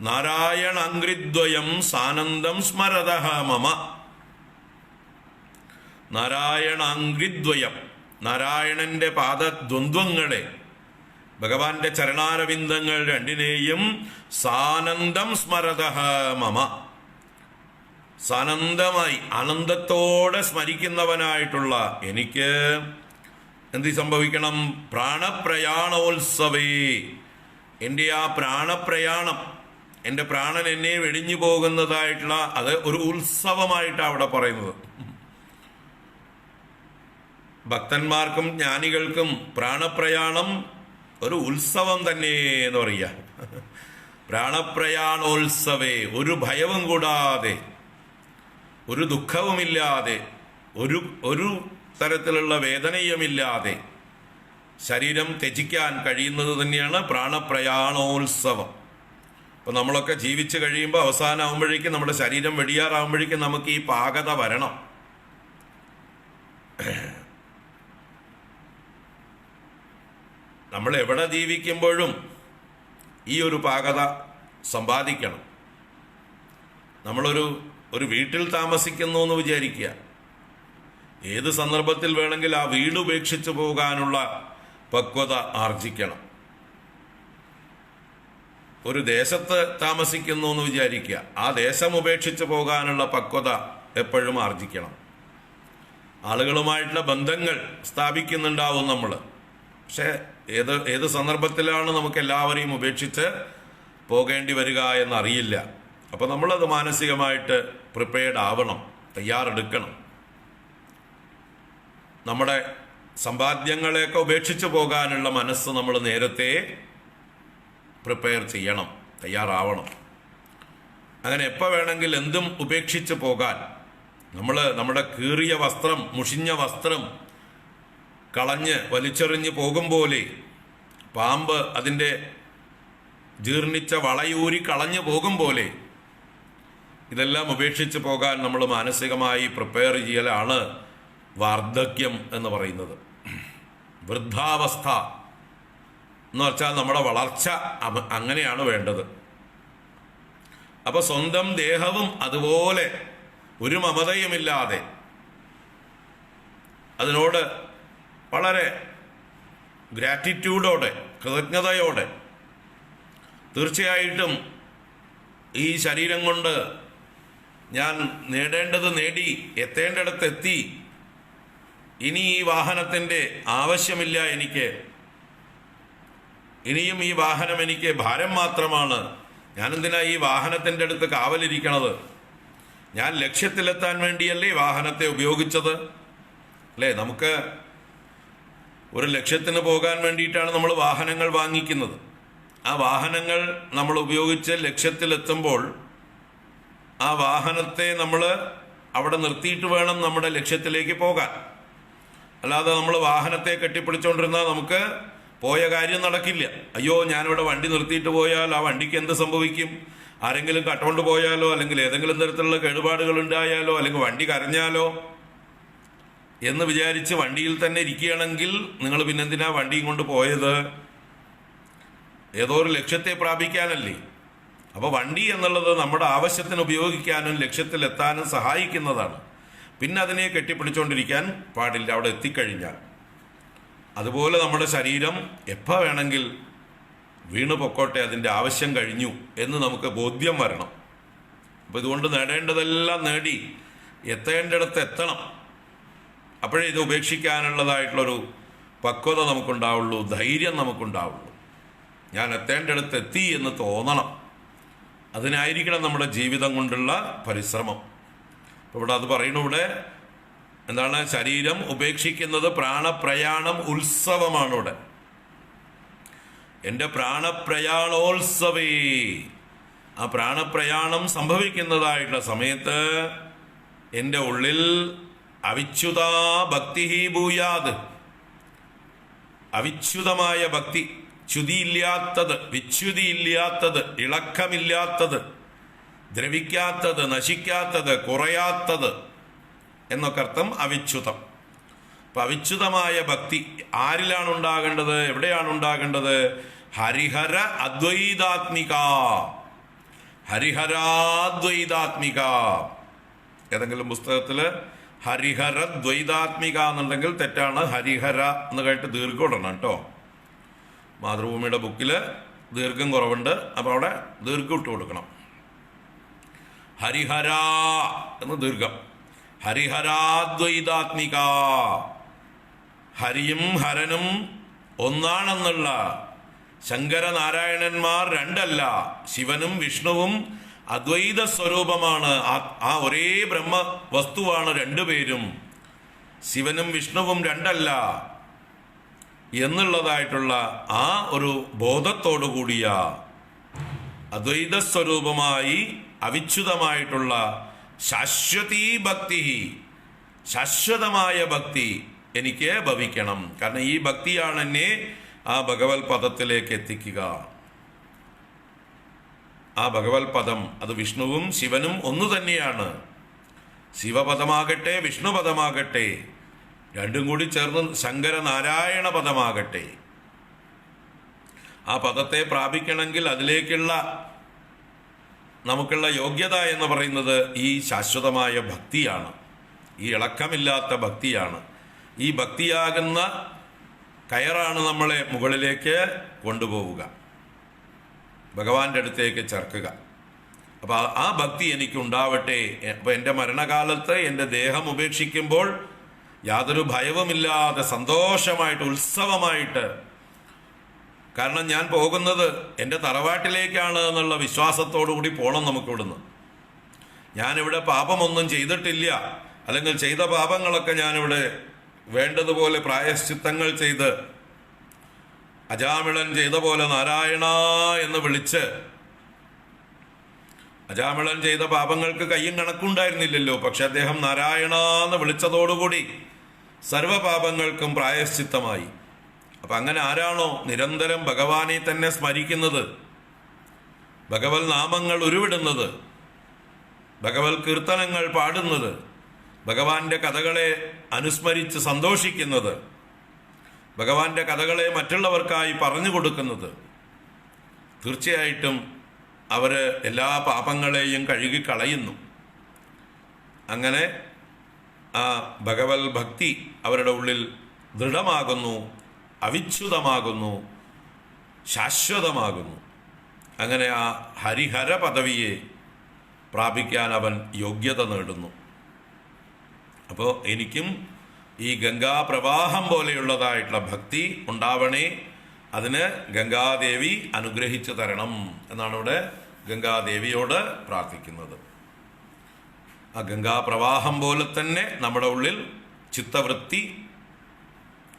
നാരായണ അംഗ്രിദ്വയം സാനന്ദം സ്മരതഃ മമ. നാരായണ അംഗ്രിദ്വയം, നാരായണന്റെ പാദദ്വന്ദ്വങ്ങളെ, ഭഗവാന്റെ ചരണാരവിന്ദങ്ങൾ 2നെയും സാനന്ദം സ്മരതഃ മമ, സാനന്ദമായി ആനന്ദത്തോടെ സ്മരിക്കുന്നവനായിട്ടുള്ള എനിക്ക് എന്ത് സംഭവിക്കണം? പ്രാണപ്രയാണോത്സവേ, എൻ്റെ ആ പ്രാണപ്രയാണം, എൻ്റെ പ്രാണൻ എന്നെ വെടിഞ്ഞു പോകുന്നതായിട്ടുള്ള അത് ഒരു ഉത്സവമായിട്ടാണ് അവിടെ പറയുന്നത്. ഭക്തന്മാർക്കും ജ്ഞാനികൾക്കും പ്രാണപ്രയാണം ഒരു ഉത്സവം തന്നെ എന്ന് പറയുക. പ്രാണപ്രയാണോത്സവേ, ഒരു ഭയവും കൂടാതെ, ഒരു ദുഃഖവുമില്ലാതെ, ഒരു തരത്തിലുള്ള വേദനയുമില്ലാതെ ശരീരം ത്യജിക്കാൻ കഴിയുന്നത് തന്നെയാണ് പ്രാണപ്രയാണോത്സവം. അപ്പം നമ്മളൊക്കെ ജീവിച്ച് കഴിയുമ്പോൾ അവസാനമാകുമ്പോഴേക്കും, നമ്മുടെ ശരീരം വെടിയാറാകുമ്പോഴേക്കും നമുക്ക് ഈ പാകത വരണം. നമ്മൾ എവിടെ ജീവിക്കുമ്പോഴും ഈ ഒരു പാകത സമ്പാദിക്കണം. നമ്മളൊരു വീട്ടിൽ താമസിക്കുന്നു എന്ന് വിചാരിക്കുക. ഏത് സന്ദർഭത്തിൽ വേണമെങ്കിൽ ആ വീട് ഉപേക്ഷിച്ചു പോകാനുള്ള പക്വത ആർജിക്കണം. ഒരു ദേശത്ത് താമസിക്കുന്നു എന്ന് വിചാരിക്കുക, ആ ദേശം ഉപേക്ഷിച്ചു പോകാനുള്ള പക്വത എപ്പോഴും ആർജിക്കണം. ആളുകളുമായിട്ടുള്ള ബന്ധങ്ങൾ സ്ഥാപിക്കുന്നുണ്ടാവും നമ്മൾ. പക്ഷെ ഏത് സന്ദർഭത്തിലാണ് നമുക്ക് എല്ലാവരെയും ഉപേക്ഷിച്ച് പോകേണ്ടി വരിക എന്നറിയില്ല. അപ്പോൾ നമ്മളത് മാനസികമായിട്ട് പ്രിപ്പയർഡ് ആവണം, തയ്യാറെടുക്കണം. നമ്മുടെ സമ്പാദ്യങ്ങളെയൊക്കെ ഉപേക്ഷിച്ച് പോകാനുള്ള മനസ്സ് നമ്മൾ നേരത്തെ പ്രിപ്പയർ ചെയ്യണം, തയ്യാറാവണം. അങ്ങനെ എപ്പോൾ വേണമെങ്കിൽ എന്തും ഉപേക്ഷിച്ച് പോകാൻ നമ്മുടെ കീറിയ വസ്ത്രം, മുഷിഞ്ഞ വസ്ത്രം കളഞ്ഞ് വലിച്ചെറിഞ്ഞ് പോകും പോലെ, പാമ്പ് അതിൻ്റെ ജീർണിച്ച വളയൂരി കളഞ്ഞു പോകും പോലെ ഇതെല്ലാം ഉപേക്ഷിച്ച് പോകാൻ നമ്മൾ മാനസികമായി പ്രിപ്പയർ ചെയ്യലാണ് വാർദ്ധക്യം എന്ന് പറയുന്നത്. വൃദ്ധാവസ്ഥ എന്ന് വെച്ചാൽ നമ്മുടെ വളർച്ച അങ്ങനെയാണ് വേണ്ടത്. അപ്പൊ സ്വന്തം ദേഹവും അതുപോലെ ഒരു മമതയുമില്ലാതെ അതിനോട് വളരെ ഗ്രാറ്റിറ്റ്യൂഡോടെ, കൃതജ്ഞതയോടെ, തീർച്ചയായിട്ടും ഈ ശരീരം കൊണ്ട് ഞാൻ നേടേണ്ടത് നേടി, എത്തേണ്ടിടത്ത് എത്തി, ഇനി ഈ വാഹനത്തിൻ്റെ ആവശ്യമില്ല എനിക്ക്, ഇനിയും ഈ വാഹനം എനിക്ക് ഭാരം മാത്രമാണ്, ഞാനെന്തിനാ ഈ വാഹനത്തിൻ്റെ അടുത്ത് കാവലിരിക്കണത്, ഞാൻ ലക്ഷ്യത്തിലെത്താൻ വേണ്ടിയല്ലേ ഈ വാഹനത്തെ ഉപയോഗിച്ചത്, അല്ലേ? നമുക്ക് ഒരു ലക്ഷ്യത്തിന് പോകാൻ വേണ്ടിയിട്ടാണ് നമ്മൾ വാഹനങ്ങൾ വാങ്ങിക്കുന്നത്. ആ വാഹനങ്ങൾ നമ്മൾ ഉപയോഗിച്ച് ലക്ഷ്യത്തിലെത്തുമ്പോൾ ആ വാഹനത്തെ നമ്മൾ അവിടെ നിർത്തിയിട്ട് വേണം നമ്മുടെ ലക്ഷ്യത്തിലേക്ക് പോകാൻ. അല്ലാതെ നമ്മൾ വാഹനത്തെ കെട്ടിപ്പിടിച്ചുകൊണ്ടിരുന്നാൽ നമുക്ക് പോയ കാര്യം നടക്കില്ല. അയ്യോ, ഞാനിവിടെ വണ്ടി നിർത്തിയിട്ട് പോയാൽ ആ വണ്ടിക്ക് എന്ത് സംഭവിക്കും, ആരെങ്കിലും കട്ടുകൊണ്ട് പോയാലോ, അല്ലെങ്കിൽ ഏതെങ്കിലും തരത്തിലുള്ള കേടുപാടുകൾ ഉണ്ടായാലോ, അല്ലെങ്കിൽ വണ്ടി കരഞ്ഞാലോ എന്ന് വിചാരിച്ച് വണ്ടിയിൽ തന്നെ ഇരിക്കുകയാണെങ്കിൽ നിങ്ങൾ പിന്നെന്തിനാ വണ്ടിയും കൊണ്ട് പോയത്? ഏതോ ഒരു ലക്ഷ്യത്തെ പ്രാപിക്കാനല്ലേ. അപ്പോൾ വണ്ടി എന്നുള്ളത് നമ്മുടെ ആവശ്യത്തിന് ഉപയോഗിക്കാനും ലക്ഷ്യത്തിലെത്താനും സഹായിക്കുന്നതാണ്. പിന്നെ അതിനെ കെട്ടിപ്പിടിച്ചുകൊണ്ടിരിക്കാൻ പാടില്ല അവിടെ എത്തിക്കഴിഞ്ഞാൽ. അതുപോലെ നമ്മുടെ ശരീരം എപ്പോൾ വേണമെങ്കിൽ വീണു പൊക്കോട്ടെ, അതിൻ്റെ ആവശ്യം കഴിഞ്ഞു എന്ന് നമുക്ക് ബോധ്യം വരണം. അപ്പോൾ ഇതുകൊണ്ട് നേടേണ്ടതെല്ലാം നേടി എത്തേണ്ടിടത്ത് എത്തണം. അപ്പോഴേ ഇത് ഉപേക്ഷിക്കാനുള്ളതായിട്ടുള്ളൊരു പക്വത നമുക്കുണ്ടാവുള്ളൂ, ധൈര്യം നമുക്കുണ്ടാവുള്ളൂ. ഞാൻ എത്തേണ്ടിടത്ത് എത്തി എന്ന് തോന്നണം. അതിനായിരിക്കണം നമ്മുടെ ജീവിതം കൊണ്ടുള്ള പരിശ്രമം. അപ്പോൾ ഇവിടെ അത് പറയുന്നു, ഇവിടെ എന്താണ്? ശരീരം ഉപേക്ഷിക്കുന്നത് പ്രാണപ്രയാണം ഉത്സവമാണ്. ഇവിടെ എൻ്റെ പ്രാണപ്രയാണോത്സവേ, ആ പ്രാണപ്രയാണം സംഭവിക്കുന്നതായിട്ടുള്ള സമയത്ത് എൻ്റെ ഉള്ളിൽ അവിച്യുതാ ഭക്തി ഭൂയാത്, അവിച്യുതമായ ഭക്തി, ച്യുതിയില്ലാത്തത്, വിച്യുതിയില്ലാത്തത്, ഇളക്കമില്ലാത്തത്, ദ്രവിക്കാത്തത്, നശിക്കാത്തത്, കുറയാത്തത് എന്നൊക്കെ അർത്ഥം അവിച്യുതം. അപ്പൊ അവിച്യുതമായ ഭക്തി ആരിലാണ് ഉണ്ടാകേണ്ടത്? എവിടെയാണ് ഉണ്ടാകേണ്ടത്? ഹരിഹര അദ്വൈതാത്മിക, ഹരിഹരാദ്വൈതാത്മിക. ഏതെങ്കിലും പുസ്തകത്തില് ഹരിഹര ദ്വൈതാത്മിക എന്നുണ്ടെങ്കിൽ തെറ്റാണ്. ഹരിഹര എന്ന് കേട്ട് ദീർഘം ഇടണം കേട്ടോ. മാതൃഭൂമിയുടെ ബുക്കില് ദീർഘം കുറവുണ്ട്, അപ്പൊ അവിടെ ദീർഘം ഇട്ട് കൊടുക്കണം. ഹരിഹര എന്ന് ദീർഘം. ഹരിഹരാദ്വൈതാത്മിക, ഹരിയും ഹരനും ഒന്നാണെന്നുള്ള, ശങ്കരനാരായണന്മാർ രണ്ടല്ല, ശിവനും വിഷ്ണുവും അദ്വൈത സ്വരൂപമാണ്. ആ ഒരേ ബ്രഹ്മ വസ്തുവാണ് രണ്ടുപേരും. ശിവനും വിഷ്ണുവും രണ്ടല്ല എന്നുള്ളതായിട്ടുള്ള ആ ഒരു ബോധത്തോടു കൂടിയ അദ്വൈത സ്വരൂപമായി അവിച്യുതമായിട്ടുള്ള ശാശ്വതീ ഭക്തി, ശാശ്വതമായ ഭക്തി എനിക്ക് ഭവിക്കണം. കാരണം ഈ ഭക്തിയാണ് എന്നെ ആ ഭഗവത് പദത്തിലേക്ക് എത്തിക്കുക. ആ ഭഗവത് പദം അത് വിഷ്ണുവും ശിവനും ഒന്നു തന്നെയാണ്. ശിവപദമാകട്ടെ വിഷ്ണുപദമാകട്ടെ, രണ്ടും കൂടി ചേർന്ന് ശങ്കരനാരായണ പദമാകട്ടെ, ആ പദത്തെ പ്രാപിക്കണമെങ്കിൽ അതിലേക്കുള്ള നമുക്കുള്ള യോഗ്യത എന്ന് പറയുന്നത് ഈ ശാശ്വതമായ ഭക്തിയാണ്, ഈ ഇളക്കമില്ലാത്ത ഭക്തിയാണ്. ഈ ഭക്തിയാകുന്ന കയറാണ് നമ്മളെ മുകളിലേക്ക് കൊണ്ടുപോവുക, ഭഗവാന്റെ അടുത്തേക്ക് ചേർക്കുക. അപ്പം ആ ഭക്തി എനിക്കുണ്ടാവട്ടെ. അപ്പം എൻ്റെ മരണകാലത്ത് എൻ്റെ ദേഹം ഉപേക്ഷിക്കുമ്പോൾ യാതൊരു ഭയവുമില്ലാതെ സന്തോഷമായിട്ട് ഉത്സവമായിട്ട്, കാരണം ഞാൻ പോകുന്നത് എൻ്റെ തറവാട്ടിലേക്കാണ് എന്നുള്ള വിശ്വാസത്തോടു കൂടി പോകണം നമുക്കിവിടുന്ന്. ഞാനിവിടെ പാപമൊന്നും ചെയ്തിട്ടില്ല, അല്ലെങ്കിൽ ചെയ്ത പാപങ്ങളൊക്കെ ഞാനിവിടെ വേണ്ടതുപോലെ പ്രായശ്ചിത്തങ്ങൾ ചെയ്ത് അജാമിളൻ ചെയ്ത പോലെ നാരായണ എന്ന് വിളിച്ച്, അജാമിളൻ ചെയ്ത പാപങ്ങൾക്ക് കയ്യും കണക്കുണ്ടായിരുന്നില്ലല്ലോ, പക്ഷെ അദ്ദേഹം നാരായണ എന്ന് വിളിച്ചതോടുകൂടി സർവപാപങ്ങൾക്കും പ്രായശ്ചിത്തമായി. അപ്പം അങ്ങനെ ആരാണോ നിരന്തരം ഭഗവാനെ തന്നെ സ്മരിക്കുന്നത്, ഭഗവത് നാമങ്ങൾ ഉരുവിടുന്നത്, ഭഗവത് കീർത്തനങ്ങൾ പാടുന്നത്, ഭഗവാന്റെ കഥകളെ അനുസ്മരിച്ച് സന്തോഷിക്കുന്നത്, ഭഗവാന്റെ കഥകളെ മറ്റുള്ളവർക്കായി പറഞ്ഞു കൊടുക്കുന്നത്, തീർച്ചയായിട്ടും അവർ എല്ലാ പാപങ്ങളെയും കഴുകിക്കളയുന്നു. അങ്ങനെ ആ ഭഗവത് ഭക്തി അവരുടെ ഉള്ളിൽ ദൃഢമാകുന്നു, അവിച്യുതമാകുന്നു, ശാശ്വതമാകുന്നു. അങ്ങനെ ആ ഹരിഹര പദവിയെ പ്രാപിക്കാൻ അവൻ യോഗ്യത നേടുന്നു. അപ്പോൾ എനിക്കും ഈ ഗംഗാപ്രവാഹം പോലെയുള്ളതായിട്ടുള്ള ഭക്തി ഉണ്ടാവണേ, അതിന് ഗംഗാദേവി അനുഗ്രഹിച്ചു തരണം എന്നാണ് ഇവിടെ ഗംഗാദേവിയോട് പ്രാർത്ഥിക്കുന്നത്. ആ ഗംഗാപ്രവാഹം പോലെ തന്നെ നമ്മുടെ ഉള്ളിൽ ചിത്തവൃത്തി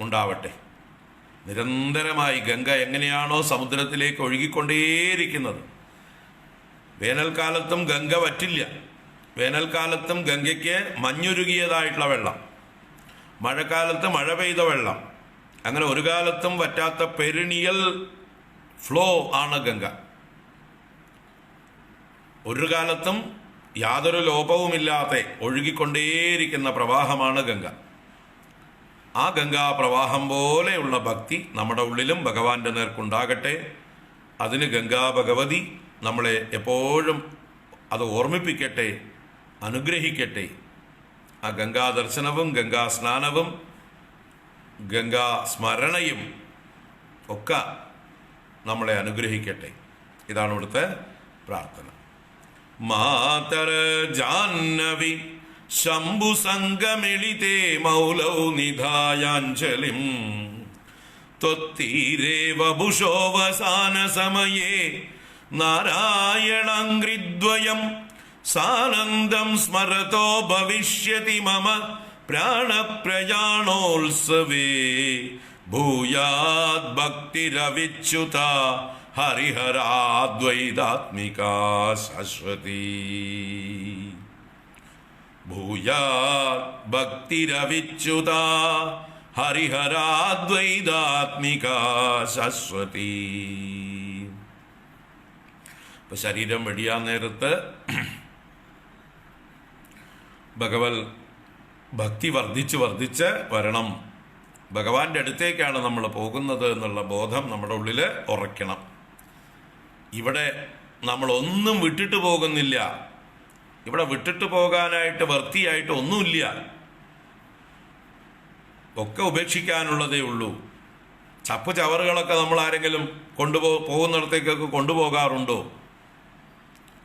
ഉണ്ടാവട്ടെ. നിരന്തരമായി ഗംഗ എങ്ങനെയാണോ സമുദ്രത്തിലേക്ക് ഒഴുകിക്കൊണ്ടേയിരിക്കുന്നത്, വേനൽക്കാലത്തും ഗംഗ വറ്റില്ല. വേനൽക്കാലത്തും ഗംഗയ്ക്ക് മഞ്ഞുരുകിയതായിട്ടുള്ള വെള്ളം, മഴക്കാലത്ത് മഴ പെയ്ത വെള്ളം, അങ്ങനെ ഒരു കാലത്തും വറ്റാത്ത പെരിണിയൽ ഫ്ലോ ആണ് ഗംഗ. ഒരു കാലത്തും യാതൊരു ലോപവുമില്ലാതെ ഒഴുകിക്കൊണ്ടേയിരിക്കുന്ന പ്രവാഹമാണ് ഗംഗ. ആ ഗംഗാ പ്രവാഹം പോലെയുള്ള ഭക്തി നമ്മുടെ ഉള്ളിലും ഭഗവാന്റെ നേർക്കുണ്ടാകട്ടെ. അതിന് ഗംഗാ ഭഗവതി നമ്മളെ എപ്പോഴും അത് ഓർമ്മിപ്പിക്കട്ടെ, അനുഗ്രഹിക്കട്ടെ. ആ ഗംഗാ ദർശനവും ഗംഗാ സ്നാനവും ഗംഗാ സ്മരണയും ഒക്കെ നമ്മളെ അനുഗ്രഹിക്കട്ടെ. ഇതാണ് ഇവിടുത്തെ പ്രാർത്ഥന. മാതര ജാഹ്നവി ശംഭു സംഗമിളിതേ മൗലൗ നിധായാഞ്ജലിം ത്വത്തീരേ വപുഷോവസാന സമയേ നാരായണാംഘ്രിദ്വയം സാനന്ദം സ്മരതോ ഭവിഷ്യതി മമ പ്രാണപ്രയാണോത്സവേ ഭൂയാത് ഭക്തിരവിച്യുത ഹരിഹരാദ്വൈതാത്മികാ ശാശ്വതി. ഭൂയാത് ഭക്തിരവിച്യുത ഹരിഹരാദ്വൈതാത്മികാ ശാശ്വതി. ഇപ്പൊ ശരീരം വെടിയാൻ നേരത്ത് ഭഗവത് ഭക്തി വർദ്ധിച്ച് വർദ്ധിച്ച് വരണം. ഭഗവാന്റെ അടുത്തേക്കാണ് നമ്മൾ പോകുന്നത് എന്നുള്ള ബോധം നമ്മുടെ ഉള്ളിൽ ഉറയ്ക്കണം. ഇവിടെ നമ്മളൊന്നും വിട്ടിട്ട് പോകുന്നില്ല. ഇവിടെ വിട്ടിട്ട് പോകാനായിട്ട് വൃത്തിയായിട്ട് ഒന്നുമില്ല. ഒക്കെ ഉപേക്ഷിക്കാനുള്ളതേ ഉള്ളൂ. ചപ്പ് ചവറുകളൊക്കെ നമ്മൾ ആരെങ്കിലും പോകുന്നിടത്തേക്കൊക്കെ കൊണ്ടുപോകാറുണ്ടോ?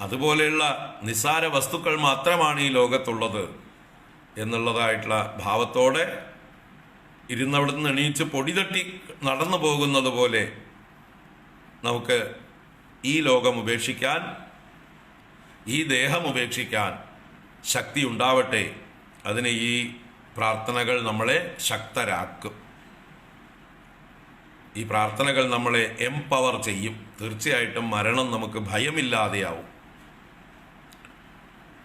അതുപോലെയുള്ള നിസ്സാര വസ്തുക്കൾ മാത്രമാണ് ഈ ലോകത്തുള്ളത് എന്നുള്ളതായിട്ടുള്ള ഭാവത്തോടെ ഇരുന്നവിടുന്ന് എണീച്ച് പൊടി തട്ടി നടന്നു പോകുന്നത് പോലെ നമുക്ക് ഈ ലോകം ഉപേക്ഷിക്കാൻ, ഈ ദേഹം ഉപേക്ഷിക്കാൻ ശക്തി ഉണ്ടാവട്ടെ. അതിന് ഈ പ്രാർത്ഥനകൾ നമ്മളെ ശക്തരാക്കും. ഈ പ്രാർത്ഥനകൾ നമ്മളെ എംപവർ ചെയ്യും. തീർച്ചയായിട്ടും മരണം നമുക്ക് ഭയമില്ലാതെയാവും.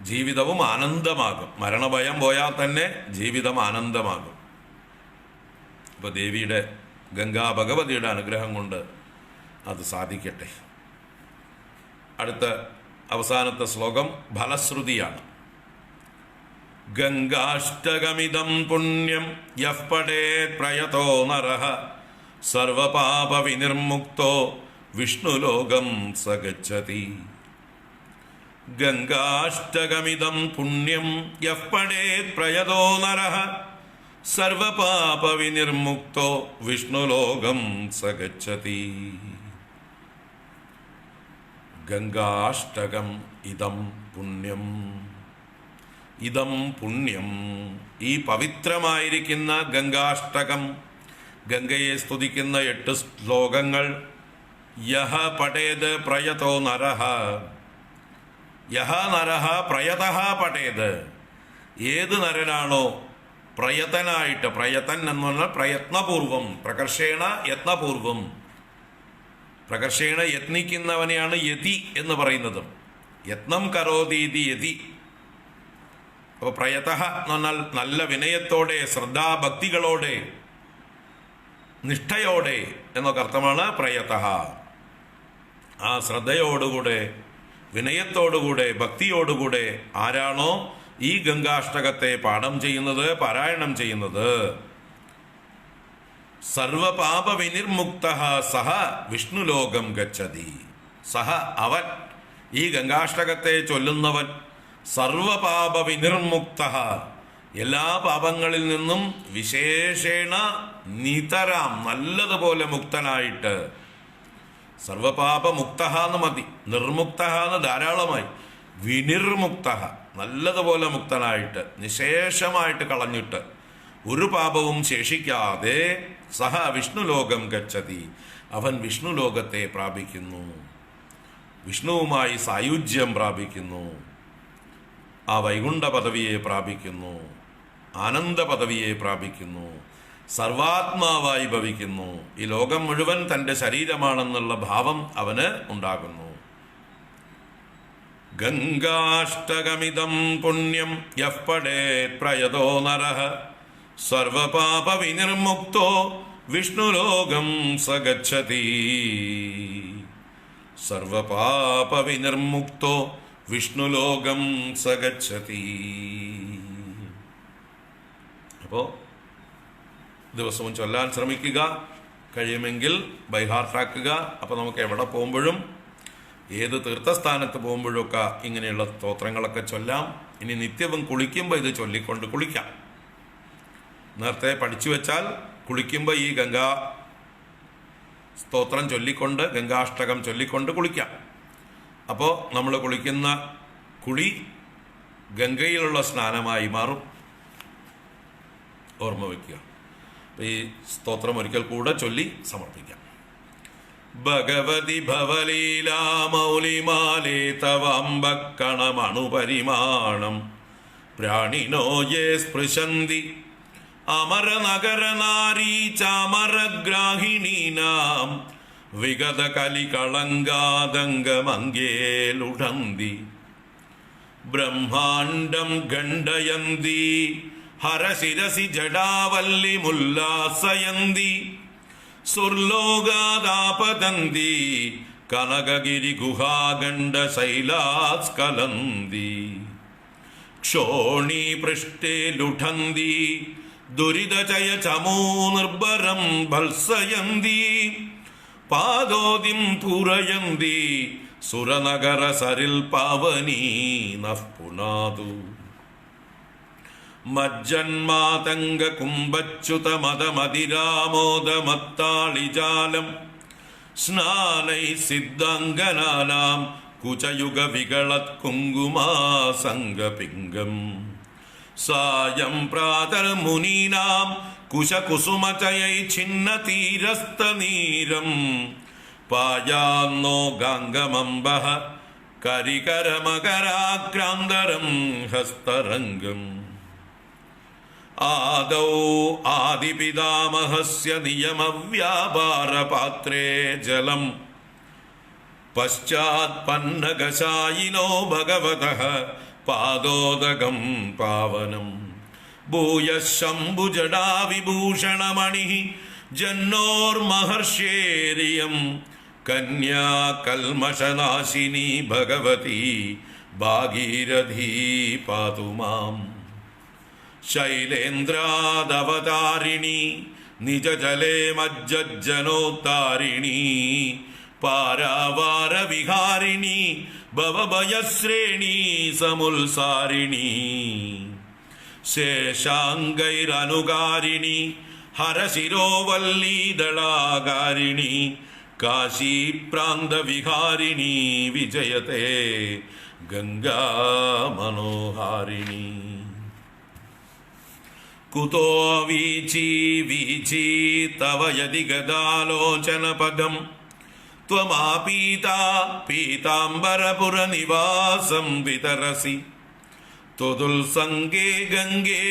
ജീവിതവും ആനന്ദമാകും. മരണഭയം പോയാൽ തന്നെ ജീവിതം ആനന്ദമാകും. ഇപ്പൊ ദേവിയുടെ, ഗംഗാ ഭഗവതിയുടെ അനുഗ്രഹം കൊണ്ട് അത് സാധിക്കട്ടെ. അടുത്ത അവസാനത്തെ ശ്ലോകം ഫലശ്രുതിയാണ്. ഗംഗാഷ്ടകമിദം പുണ്യം യഃ പഠേത് പ്രയതോ നരഃ സർവപാപ വിനിർമുക്തോ വിഷ്ണുലോകം സ ഗച്ഛതി. ഗംഗാഷ്ടകമിദം പുണ്യം യഃ പഠേത് പ്രയതോ നരഃ സർവപാപ വിനിർമുക്തോ വിഷ്ണുലോകം സ ഗച്ഛതി. ഗംഗാഷ്ടകം ഇദം പുണ്യം. ഇദം പുണ്യം, ഈ പവിത്രമായിരിക്കുന്ന ഗംഗാഷ്ടകം, ഗംഗയെ സ്തുതിക്കുന്ന 8 ശ്ലോകങ്ങൾ. യഹ പഠേത് പ്രയതോ നരഃ. യഹ നരഃ പ്രയതഃ പഠേത്. ഏത് നരനാണോ പ്രയതനായിട്ട്, പ്രയതൻ എന്ന് പറഞ്ഞാൽ പ്രയത്നപൂർവം, പ്രകർഷേണ യത്നപൂർവം, പ്രകർഷേണ യത്നിക്കുന്നവനെയാണ് യതി എന്ന് പറയുന്നത്. യത്നം കരോതീതി യതി. അപ്പോൾ പ്രയതഃ എന്ന് പറഞ്ഞാൽ നല്ല വിനയത്തോടെ, ശ്രദ്ധാഭക്തികളോടെ, നിഷ്ഠയോടെ എന്നൊക്കെ അർത്ഥമാണ് പ്രയതഃ. ആ ശ്രദ്ധയോടുകൂടെ, വിനയത്തോടുകൂടെ, ഭക്തിയോടുകൂടെ ആരാണോ ഈ ഗംഗാഷ്ടകത്തെ പാഠം ചെയ്യുന്നത്, പാരായണം ചെയ്യുന്നത്, സർവപാപ വിനിർമുക്തഃ സഹ വിഷ്ണുലോകം ഗച്ഛതി. സഹ അവൻ, ഈ ഗംഗാഷ്ടകത്തെ ചൊല്ലുന്നവൻ, സർവപാപ വിനിർമുക്തഃ എല്ലാ പാപങ്ങളിൽ നിന്നും വിശേഷേണ നിതരാം നല്ലതുപോലെ മുക്തനായിട്ട്. സർവപാപ മുക്തഃ എന്ന് മതി, നിർമുക്തഃ എന്ന് ധാരാളമായി. വിനിർമുക്തഃ നല്ലതുപോലെ മുക്തനായിട്ട്, നിശേഷമായിട്ട് കളഞ്ഞിട്ട്, ഒരു പാപവും ശേഷിക്കാതെ സഹ വിഷ്ണുലോകം ഗച്ഛതി, അവൻ വിഷ്ണുലോകത്തെ പ്രാപിക്കുന്നു, വിഷ്ണുവുമായി സായുജ്യം പ്രാപിക്കുന്നു, ആ വൈകുണ്ഠ പദവിയെ പ്രാപിക്കുന്നു, ആനന്ദ പദവിയെ പ്രാപിക്കുന്നു, സർവാത്മാവായി ഭവിക്കുന്നു. ഈ ലോകം മുഴുവൻ തൻ്റെ ശരീരമാണെന്നുള്ള ഭാവം അവന് ഉണ്ടാകുന്നു. ഗംഗാഷ്ടകമിദം പുണ്യം യഃ പഠേത് പ്രയതോ നരഃ സർവപാപ വിനിർമുക്തോ വിഷ്ണുലോകം സ ഗച്ഛതി. സർവപാപ വിനിർമുക്തോ വിഷ്ണുലോകം സ ഗച്ഛതി. അപ്പോൾ ദിവസവും ചൊല്ലാൻ ശ്രമിക്കുക, കഴിയുമെങ്കിൽ ബൈഹാർട്ടാക്കുക. അപ്പോൾ നമുക്ക് എവിടെ പോകുമ്പോഴും, ഏത് തീർത്ഥസ്ഥാനത്ത് പോകുമ്പോഴൊക്കെ ഇങ്ങനെയുള്ള സ്തോത്രങ്ങളൊക്കെ ചൊല്ലാം. ഇനി നിത്യവും കുളിക്കുമ്പോൾ ഇത് ചൊല്ലിക്കൊണ്ട് കുളിക്കാം. നേരത്തെ പഠിച്ചു വെച്ചാൽ കുളിക്കുമ്പോൾ ഈ ഗംഗാ സ്തോത്രം ചൊല്ലിക്കൊണ്ട്, ഗംഗാഷ്ടകം ചൊല്ലിക്കൊണ്ട് കുളിക്കാം. അപ്പോൾ നമ്മൾ കുളിക്കുന്ന കുളി ഗംഗയിലുള്ള സ്നാനമായി മാറും. ഓർമ്മ വയ്ക്കുക. ഈ സ്തോത്രം ഒരിക്കൽ കൂടെ ചൊല്ലി സമർപ്പിക്കാം. ഭഗവതി ഭവലീലാമൗലിമാലേ തവാംബക്കണമണുപരിമാണം പ്രാണിനോ യേ സ്പൃശന്തി അമരനഗരനാരീ ചാമരഗ്രാഹിണീനാം വിഗത കലികളങ്കാദംഗമംഗേ ലുഢന്തി ബ്രഹ്മാണ്ഡം ഖണ്ഡയന്തി ഹരശിരസി ജടാവല്ലിമുല്ലാസയന്തി സുർലോകാദാപതന്തി കനകഗിരിഗുഹാഗണ്ഡശൈലാസ്കലന്തി ക്ഷോണീ പൃഷ്ഠേ ലുഠന്തി ദുരിതചയ ചമോ നിർഭരം ഭത്സയന്തി പാദോദിം പൂരയന്തി സുരനഗര സരിൽ പാവനീ നഃ പുനാതു മജ്ജന്മാതംഗ കുംഭച്യുത മദമതിരാമോദമത്താളിജാലം സ്നാനൈ സിദ്ധാംഗനാനാം കുചയുഗ വികളത് കുങ്കുമാസംഗപിംഗം സായം പ്രാതർമുനീനാം കുശകുസുമചയൈ ഛിന്നതീരസ്തനീരം പായാന്നോ ഗാംഗമംബഃ കരികരമകരാക്രാന്തരം ഹസ്തരംഗം ആദൗ ആദിപിതാമഹസ്യ നിയമവ്യാപാരപാത്രേ ജലം പശ്ചാത് പന്നഗശായിനോ ഭഗവതഃ പാദോദകം പാവനം ഭൂയഃ ശംഭുജടാവിഭൂഷണമണിഃ ജന്നോർമഹർഷേരിയം കന്യാ കൽമഷനാശിനി ഭഗവതി ഭാഗീരഥീ പാതു മാം ശൈലേന്ദ്രാദവതാരിണി നിജജലേ മജ്ജജ്ജനോത്താരിണി പാരാവാരവിഹാരിണി ഭവഭയശ്രേണീ സമുത്സാരിണി ശേഷാംഗൈരനുകാരിണി ഹരശിരോവല്ലീദളാകാരിണി കാശീപ്രാന്തവിഹാരിണി വിജയത്തെ ഗംഗാ മനോഹാരിണി കുതോ വീചി വീചി തവ യദി ഗദാലോചനപദം ത്വമാപീതാ പീതാംബരപുരനിവാസം വിതരസി ത്വതുൽസംഗേ ഗംഗേ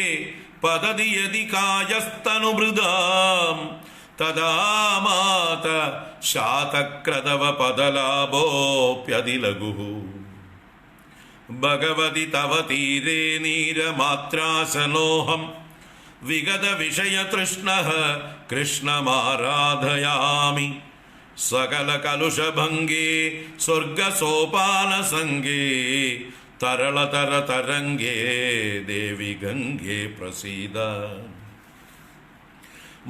പതതി യദി കായസ്തനുഭൃതാം തദാ മാത ശാതക്രതവ പദലാഭോപ്യതിലഘുഃ ഭഗവതി തവ തീരേ നീരമാത്രാശനോഹം വിഗത വിഷയതൃഷ്ണഃ കൃഷ്ണമാരാധയാമി സകല കലുഷഭംഗേ സ്വർഗസോപാനസംഗേ തരളതര തരംഗേ ദേവി ഗംഗേ പ്രസീദ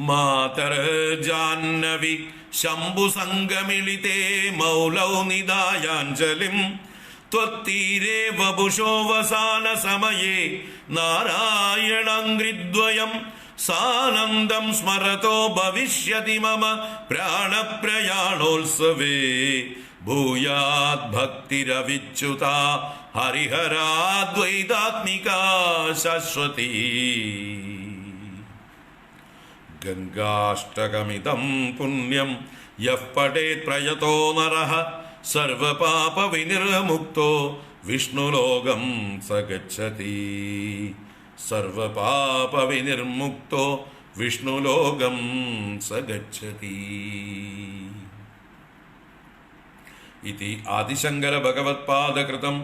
മാതർജാഹ്നവി ശംഭുസംഗമിളിതേ മൗലൗ നിദായാഞ്ജലിം ത്വത്തീരേ വപുഷോ വസാന സമയേ നാരായണാംഘ്രിദ്വയം സാനന്ദം സ്മരതോ ഭവിഷ്യതി മമ പ്രാണപ്രയാണോത്സവേ ഭൂയാത് ഭക്തിരവിച്യുത ഹരിഹരാദ്വൈതാത്മികാ ശാശ്വതീ ഗംഗാഷ്ടകമിദം പുണ്യം യഃ പഠേത് പ്രയതോ നരഃ സർവപാപവിനിർമുക്തോ വിഷ്ണുലോകം സ ഗച്ഛതി സർവപാപവിനിർമുക്തോ വിഷ്ണുലോകം സ ഗച്ഛതി ഇതി ആദിശങ്കര ഭഗവത്പാദകൃതം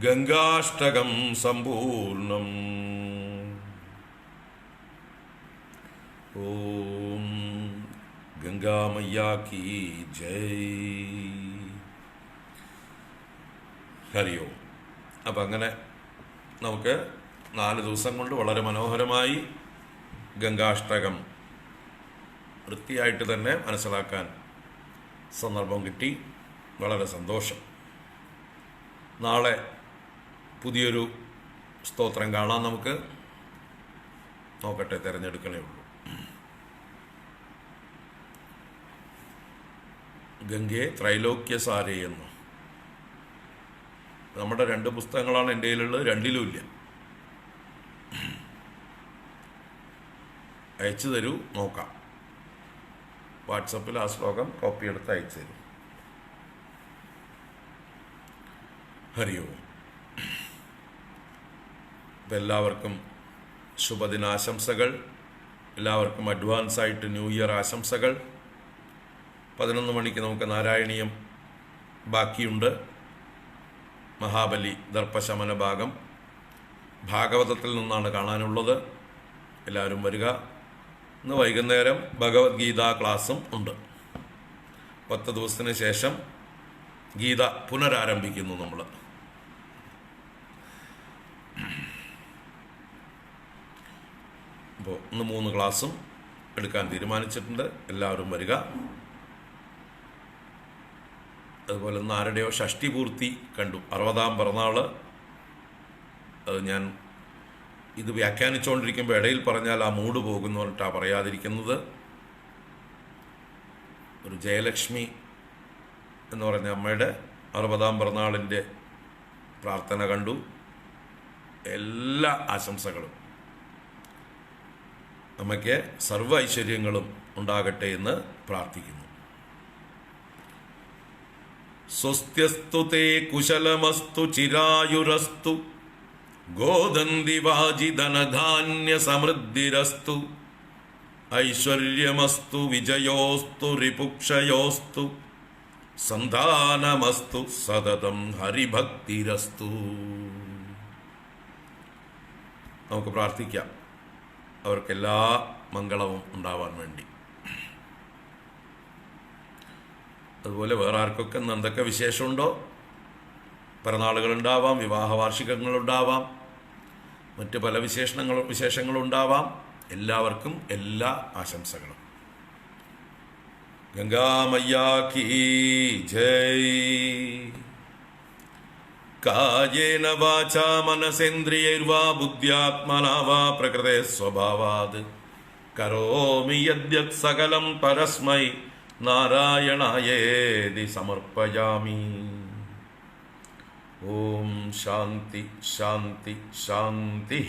ഗംഗാഷ്ടകം സമ്പൂർണം. ഓം ഗംഗാമയ്യാ കീ ജയ്. ഹരി ഓം. അപ്പം അങ്ങനെ നമുക്ക് 4 ദിവസം കൊണ്ട് വളരെ മനോഹരമായി ഗംഗാഷ്ടകം വൃത്തിയായിട്ട് തന്നെ മനസ്സിലാക്കാൻ സന്ദർഭം കിട്ടി. വളരെ സന്തോഷം. നാളെ പുതിയൊരു സ്തോത്രം കാണാൻ നമുക്ക് നോക്കട്ടെ, തിരഞ്ഞെടുക്കണേ ഉള്ളൂ. ഗംഗേ ത്രൈലോക്യസാരേ എന്നും. നമ്മുടെ 2 പുസ്തകങ്ങളാണ് എൻ്റെ കയ്യിലുള്ളത്, രണ്ടിലും ഇല്ല. അയച്ചു തരൂ, നോക്കാം. വാട്സപ്പിൽ ആ ശ്ലോകം കോപ്പി എടുത്ത് അയച്ചു തരും. ഹരി ഓം. അപ്പം എല്ലാവർക്കും ശുഭദിനാശംസകൾ. എല്ലാവർക്കും അഡ്വാൻസായിട്ട് ന്യൂ ഇയർ ആശംസകൾ. 11 മണിക്ക് നമുക്ക് നാരായണീയം ബാക്കിയുണ്ട്. മഹാബലി ദർപ്പശമന ഭാഗം ഭാഗവതത്തിൽ നിന്നാണ് കാണാനുള്ളത്. എല്ലാവരും വരിക. ഇന്ന് വൈകുന്നേരം ഭഗവത്ഗീത ക്ലാസ്സും ഉണ്ട്. 10 ദിവസത്തിന് ശേഷം ഗീത പുനരാരംഭിക്കുന്നു നമ്മൾ. അപ്പോൾ ഇന്ന് 3 ക്ലാസ്സും എടുക്കാൻ തീരുമാനിച്ചിട്ടുണ്ട്. എല്ലാവരും വരിക. അതുപോലെ ഇന്ന് ആരുടെയോ ഷഷ്ടി പൂർത്തി കണ്ടു, 60-ാം പിറന്നാൾ. അത് ഞാൻ ഇത് വ്യാഖ്യാനിച്ചുകൊണ്ടിരിക്കുമ്പോൾ ഇടയിൽ പറഞ്ഞാൽ ആ മൂഡ് പോകുന്നു പറഞ്ഞിട്ടാണ് പറയാതിരിക്കുന്നത്. ഒരു ജയലക്ഷ്മി എന്ന് പറഞ്ഞ അമ്മയുടെ 60-ാം പിറന്നാളിൻ്റെ പ്രാർത്ഥന കണ്ടു. എല്ലാ ആശംസകളും. അമ്മയ്ക്ക് സർവ്വ ഐശ്വര്യങ്ങളും ഉണ്ടാകട്ടെ എന്ന് പ്രാർത്ഥിക്കുന്നു. സ്വസ്ത്യസ്തു തേ കുശലമസ്തു ചിരായുരസ്തു ഗോദന്തിവാജിധനധാന്യ സമൃദ്ധിരസ്തു ഐശ്വര്യമസ്തു വിജയോസ്തു രിപുക്ഷയോസ്തു സന്താനമസ്തു സതതം ഹരിഭക്തിരസ്തു. നമുക്ക് പ്രാർത്ഥിക്കാം അവർക്കെല്ലാ മംഗളവും ഉണ്ടാവാൻ വേണ്ടി. അതുപോലെ വേറെ ആർക്കൊക്കെ എന്തൊക്കെ വിശേഷമുണ്ടോ, പിറന്നാളുകളുണ്ടാവാം, വിവാഹ വാർഷികങ്ങളുണ്ടാവാം, മറ്റ് പല വിശേഷങ്ങളുണ്ടാവാം. എല്ലാവർക്കും എല്ലാ ആശംസകളും. ഗംഗാമയ്യാ കീ ജയ്. കായേന വാചാ മനസേന്ദ്രിയൈർവാ ബുദ്ധ്യാത്മനാ വാ പ്രകൃതേ സ്വഭാവാത് കരോമി യദ്യത് സകലം പരസ്മൈ നാരായണായേതി സമർപ്പയാമി. ഓം ശാന്തി ശാന്തി ശാന്തി.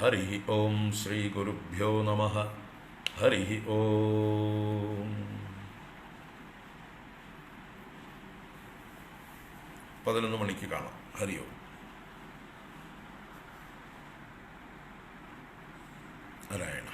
ഹരി ഓം. ശ്രീ ഗുരുഭ്യോ നമഃ. ഹരി ഓം. 11 മണിക്ക് കാണാം. ഹരി ഓം. നാരായണ.